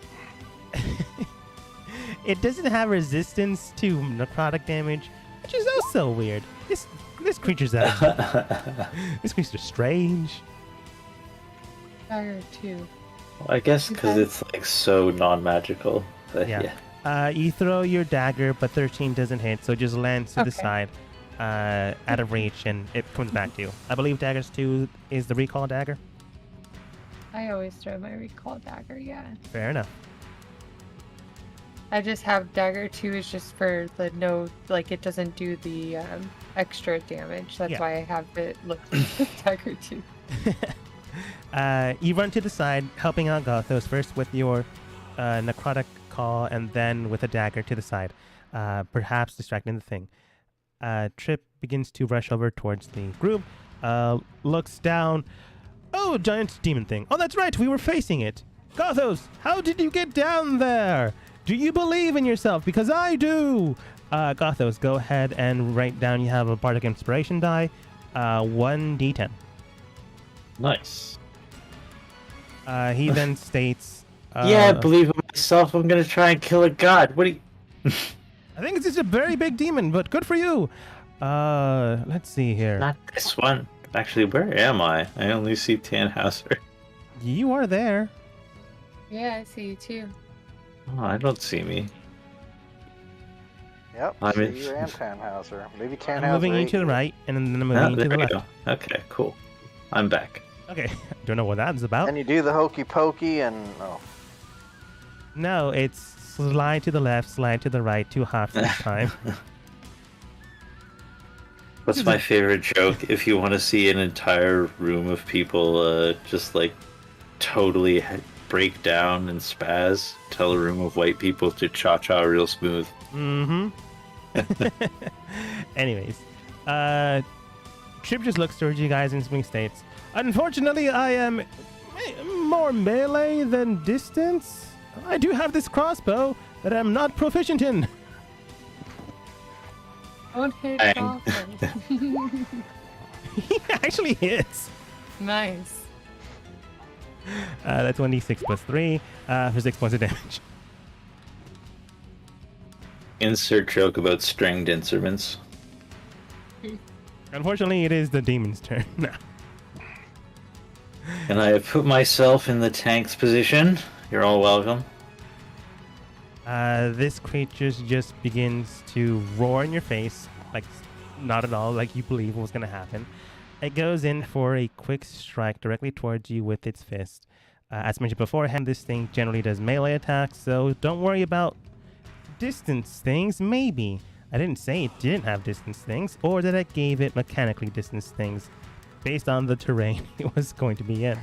it doesn't have resistance to necrotic damage, which is also weird. This creature's this creature's strange. Dagger 2. I guess because Okay. it's like so non-magical. But Yeah. yeah. You throw your dagger, but 13 doesn't hit, so it just lands to the Okay. side, out of reach, and it comes back to you. I believe daggers 2 is the recall dagger. I always throw my recall dagger, yeah. Fair enough. I just have dagger 2 is just for the no, like it doesn't do the extra damage. That's Yeah. why I have it look dagger 2. You run to the side, helping out Gothos first with your necrotic call, and then with a dagger to the side, perhaps distracting the thing. Trip begins to rush over towards the group, looks down. Oh, giant demon thing. Oh, that's right, we were facing it. Gothos, how did you get down there? Do you believe in yourself? Because I do. Gothos, go ahead and write down you have a bardic inspiration die, 1d10. Nice. He then states, Yeah, believe in myself. I'm gonna try and kill a god. What do you? I think it's just a very big demon, but good for you. Let's see here. Not this one. Actually, where am I? I only see Tannhauser. You are there. Yeah, I see you too. Oh, I don't see me. Yep, I'm see in- you and Tannhauser. Maybe I'm Tannhauser. moving you ate to the you. right, and then I'm Ah, moving you to there the we left. go. Okay, cool. I'm back. Okay, don't know what that's about. And you do the hokey pokey and oh, No, it's slide to the left, slide to the right, 2 hops each time. What's my favorite joke? If you want to see an entire room of people just like totally break down and spaz, tell a room of white people to cha-cha real smooth. Mm-hmm. Anyways, Trip just looks towards you guys and swing states. Unfortunately, I am more melee than distance. I do have this crossbow that I'm not proficient in. Don't hit Dang. Dolphin. He actually hits. Nice. That's 1d6 plus 3 for 6 points of damage. Insert joke about stringed instruments. Unfortunately, it is the demon's turn now. And I have put myself in the tank's position. You're all welcome. This creature just begins to roar in your face, like not at all like you believe was going to happen. It goes in for a quick strike directly towards you with its fist. As mentioned beforehand, this thing generally does melee attacks, so don't worry about distance things. Maybe. I didn't say it didn't have distance things, or that I gave it mechanically distance things based on the terrain it was going to be in.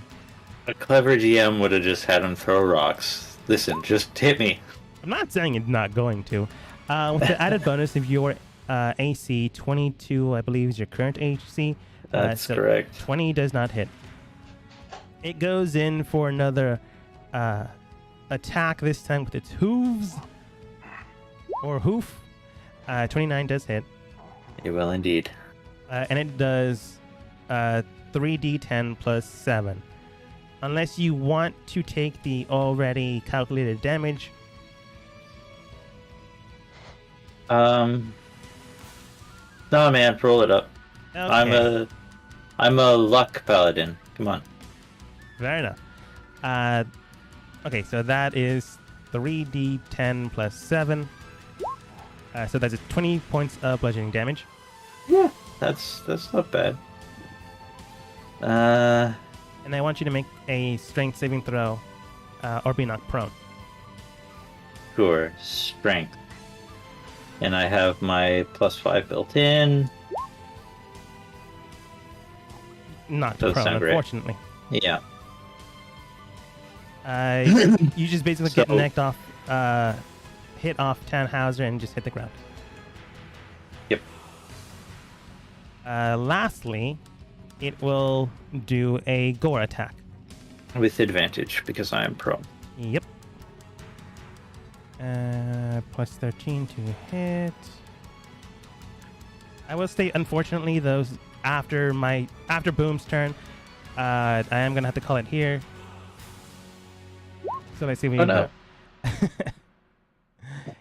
A clever GM would have just had him throw rocks. Listen, just hit me. I'm not saying it's not going to. With the added bonus of your AC, 22, I believe, is your current AC. That's correct. 20 does not hit. It goes in for another attack, this time with its hooves. Or hoof. 29 does hit. You will indeed. And it does 3d10 plus 7. Unless you want to take the already calculated damage. No, man, roll it up. Okay. I'm a luck paladin. Come on. Fair enough. Okay, so that is 3d10 plus 7. So that's 20 points of bludgeoning damage. Yeah, that's not bad. And I want you to make a strength saving throw or be knocked prone. Sure, strength. And I have my +5 built in. Knocked Doesn't prone, sound great. unfortunately. Yeah. You just basically get So- knocked off, hit off Tannhauser and just hit the ground. Yep. Lastly, it will do a gore attack. With advantage because I am prone. Yep. Plus 13 to hit. I will state, unfortunately, those after Boom's turn, I am gonna have to call it here. So let's see what Oh, you no.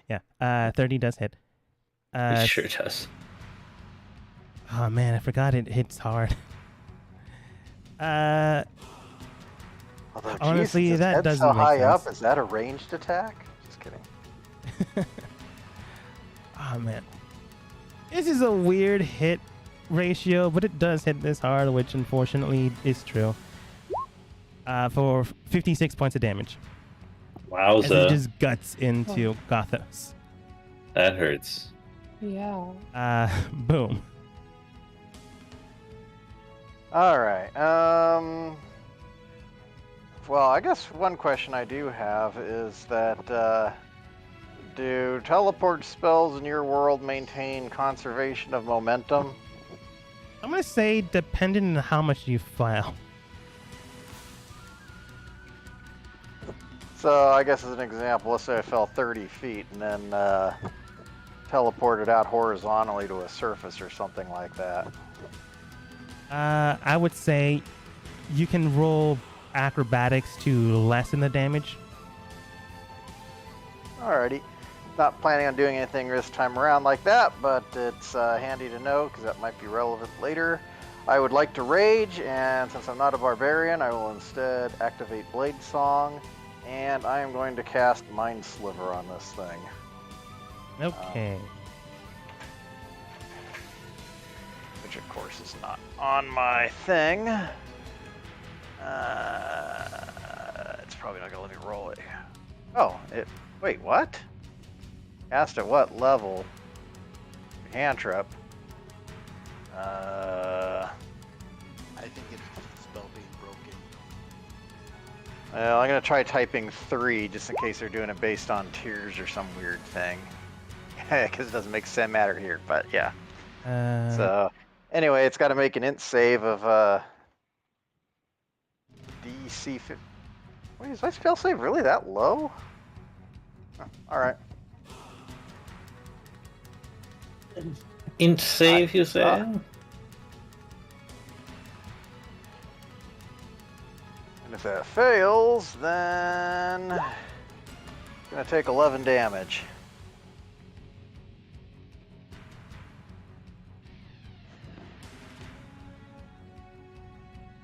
got. Yeah, 30 does hit. It sure does. Oh man, I forgot it hits hard. although, Honestly, geez, that that doesn't so make high up. sense. Is that a ranged attack? Just kidding. Oh man, this is a weird hit ratio, but it does hit this hard, which unfortunately is true. For 56 points of damage. As it Wowza. just guts into Gothos. That hurts. Yeah. Boom. All right. Well, I guess one question I do have is that do teleport spells in your world maintain conservation of momentum? I'm gonna say depending on how much you file. So I guess as an example, let's say I fell 30 feet and then teleported out horizontally to a surface or something like that. I would say you can roll acrobatics to lessen the damage. Alrighty. Not planning on doing anything this time around like that, but it's handy to know because that might be relevant later. I would like to rage, and since I'm not a barbarian, I will instead activate Blade Song, and I am going to cast Mind Sliver on this thing. Okay. Which of course is not on my thing. It's probably not gonna let me roll it. Oh, wait, what? Cast at what level? Cantrip. I think it's the spell being broken. Well, I'm gonna try typing 3 just in case they're doing it based on tiers or some weird thing. Because it doesn't make sense matter here, but yeah. So anyway, it's got to make an int save of DC 50. Wait, is my spell save really that low? Oh, all right. Int save, you say? And if that fails, then it's gonna take 11 damage.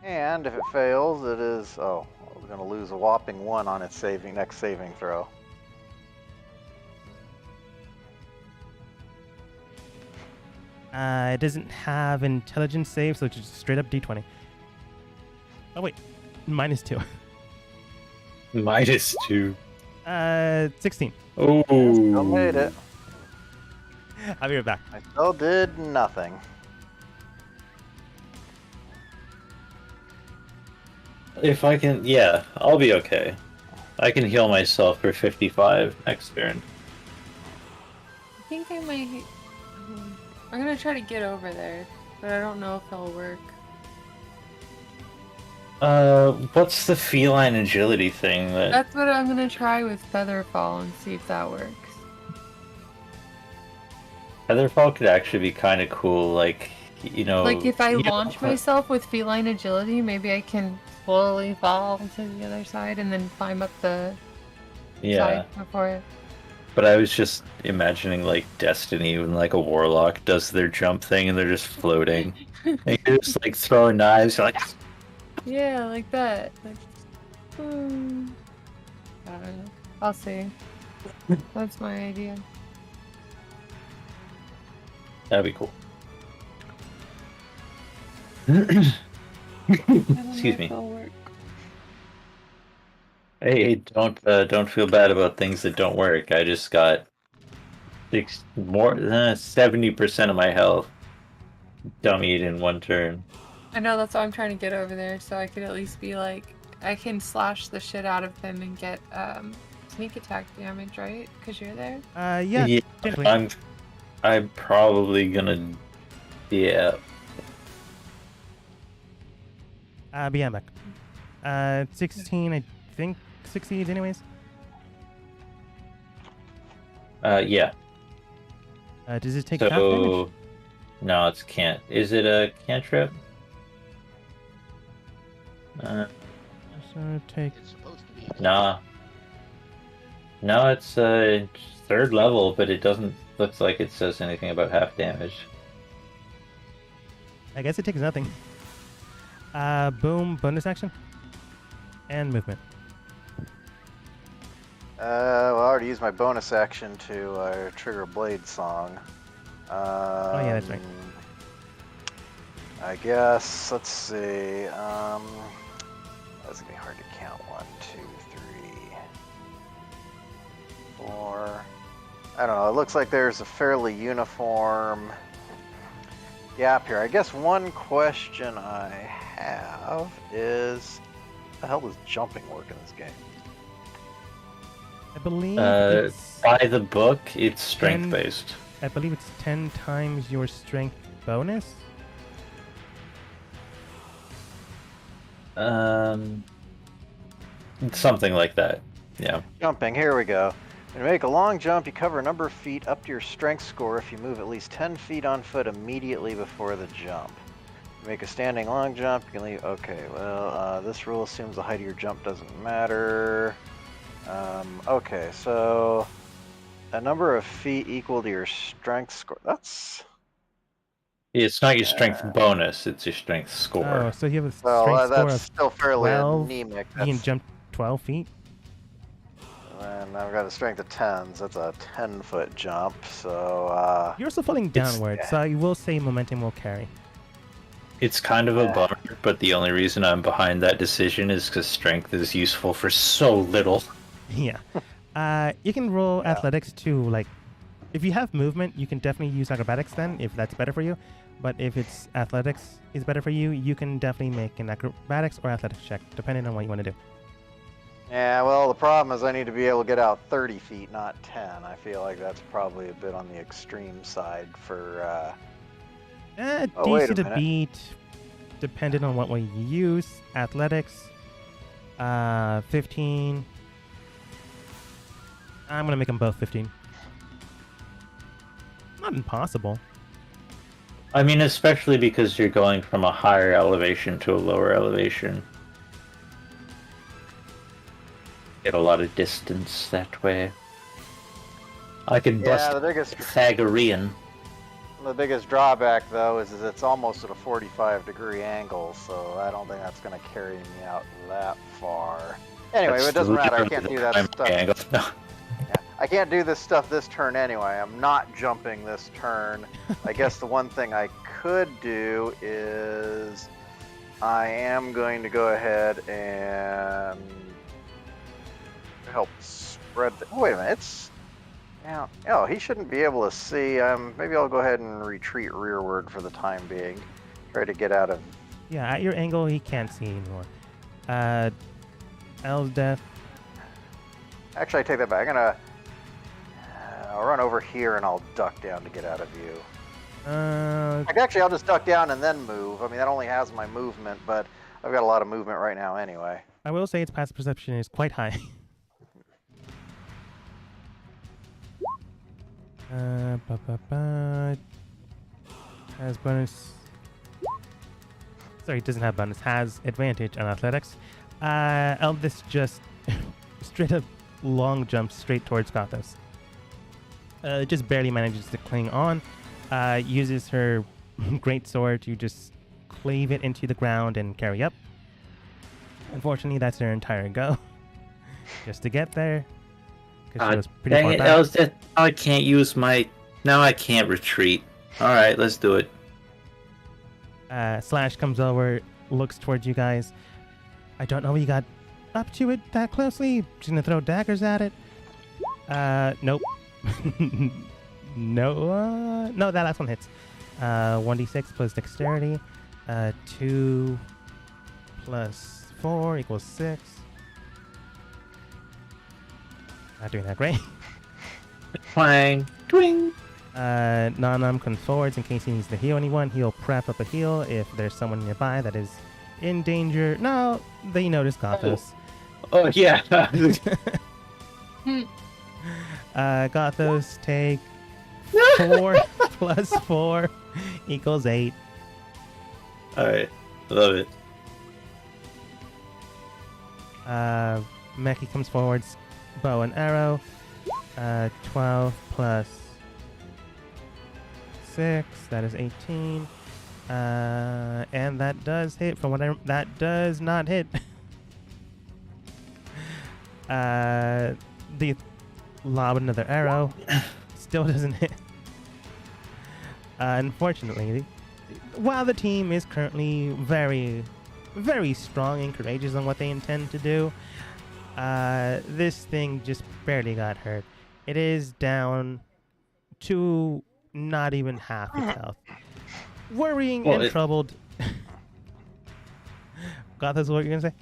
And if it fails, it is we're gonna lose a whopping 1 on its next saving throw. It doesn't have intelligence save, so it's just straight up D20. Oh wait, -2. -2. 16. Oh. Still made it. I'll be right back. I still did nothing. If I can, yeah, I'll be okay. I can heal myself for 55 next turn. I think I might. I'm gonna try to get over there, but I don't know if it'll work. What's the feline agility thing that... That's what I'm gonna try with Featherfall and see if that works. Featherfall could actually be kind of cool, like, you know... Like if I you know, launch myself with feline agility, maybe I can slowly fall to the other side and then climb up the Yeah, side before it. but I was just imagining, like, Destiny when, like, a warlock does their jump thing and they're just floating. And you're just, like, throwing knives, you're like... Yeah, like that. Like, I don't know. I'll see. That's my idea. That'd be cool. I don't know Excuse if me. it'll work. Hey, don't feel bad about things that don't work. I just got 70% of my health dummied in one turn. I know, that's why I'm trying to get over there, so I could at least be like, I can slash the shit out of them and get sneak attack damage, right? Because you're there. Yeah. Technically. I'm probably gonna, yeah. But yeah, I'm back. 16, I think, succeeds anyways. Yeah. Does it take half damage? So, no, it's can't. Is it a cantrip? So take. It's supposed to be. Nah. No, it's third level, but it doesn't look like it says anything about half damage. I guess it takes nothing. Boom, bonus action. And movement. Well, I already used my bonus action to trigger Blade Song. Oh yeah, that's right. I guess, let's see. That's gonna be hard to count. 1, 2, 3, 4. I don't know. It looks like there's a fairly uniform gap here. I guess one question I have is, how the hell does jumping work in this game? I believe it's By the book, it's strength based. I believe it's 10 times your strength bonus. Something like that. Yeah. Jumping, here we go. When you make a long jump, you cover a number of feet up to your strength score if you move at least 10 feet on foot immediately before the jump. You make a standing long jump, you can leave. Okay, well, this rule assumes the height of your jump doesn't matter. Okay, so A number of feet equal to your strength score. That's It's not your strength bonus; it's your strength score. Oh, so you have a well, strength score that's of still fairly 12. anemic. You can That's, jump 12 feet. and I've got a strength of 10s. That's a 10-foot jump. So You're also falling downward, so I will say momentum will carry. It's kind of a bummer, but the only reason I'm behind that decision is because strength is useful for so little. Yeah. You can roll athletics too. Like, if you have movement, you can definitely use acrobatics then, if that's better for you. But if it's athletics is better for you, you can definitely make an acrobatics or athletics check, depending on what you want to do. yeah, well, the problem is I need to be able to get out 30 feet, not 10. I feel like that's probably a bit on the extreme side for. Oh, wait DC a to minute. beat, depending on what way you use. Athletics, 15. I'm gonna make them both 15. Not impossible. I mean, especially because you're going from a higher elevation to a lower elevation. Get a lot of distance that way. I can bust Yeah, the biggest Pythagorean. The biggest drawback, though, is it's almost at a 45-degree angle, so I don't think that's going to carry me out that far. Anyway, That's it doesn't matter. I literally can't the do that primary stuff. angle. No. Yeah, I can't do this stuff this turn anyway. I'm not jumping this turn. I guess the one thing I could do is I am going to go ahead and help spread the... Oh, wait a minute. It's... Yeah. Oh, he shouldn't be able to see. Maybe I'll go ahead and retreat rearward for the time being. Try to get out of... Yeah, at your angle, he can't see anymore. Elsdeath. Actually, I take that back. I'll run over here and I'll duck down to get out of view. Actually, I'll just duck down and then move. I mean, that only has my movement, but I've got a lot of movement right now anyway. I will say its passive perception is quite high. Has bonus. Sorry, it doesn't have bonus. Has advantage on athletics. Eldis just straight up long jumps straight towards Gothos. Just barely manages to cling on. Uses her great sword to just cleave it into the ground and carry up. Unfortunately, that's her entire go. Just to get there. Because she was pretty Dang far it, back. Elsdeath. I can't use my... Now I can't retreat. Alright, let's do it. Slash comes over, looks towards you guys. I don't know if you got up to it that closely. Just gonna throw daggers at it. Nope. No, that last one hits. 1d6 plus dexterity. 2 plus 4 equals 6. Not doing that great. Twang. Twing. Nanam comes forwards in case he needs to heal anyone. He'll prep up a heal if there's someone nearby that is in danger. No, they notice Gothos. Oh, yeah. Gothos take 4 plus 4 equals 8. Alright. Love it. Meki comes forwards, bow and arrow. 12 plus 6, that is 18. And that does hit. From what that does not hit. The lob another arrow. Still doesn't hit. Unfortunately, while the team is currently very, very strong and courageous on what they intend to do, this thing just barely got hurt. It is down to not even half its health. Worrying Well, and troubled. Gothos, what you gonna say?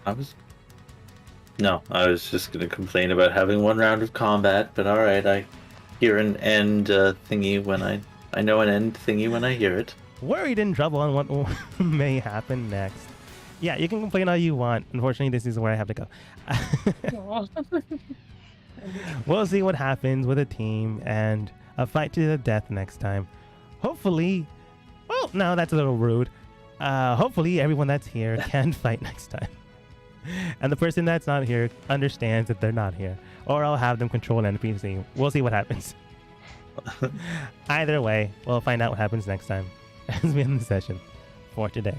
I was just gonna complain about having one round of combat, but alright, I hear an end thingy when I know an end thingy when I hear it. Worried and troubled on what may happen next. Yeah, you can complain all you want. Unfortunately, this is where I have to go. We'll see what happens with a team and a fight to the death next time. Hopefully, well, no, that's a little rude. Hopefully everyone that's here can fight next time. And the person that's not here understands that they're not here. Or I'll have them control an NPC. We'll see what happens. Either way, we'll find out what happens next time as we end the session for today.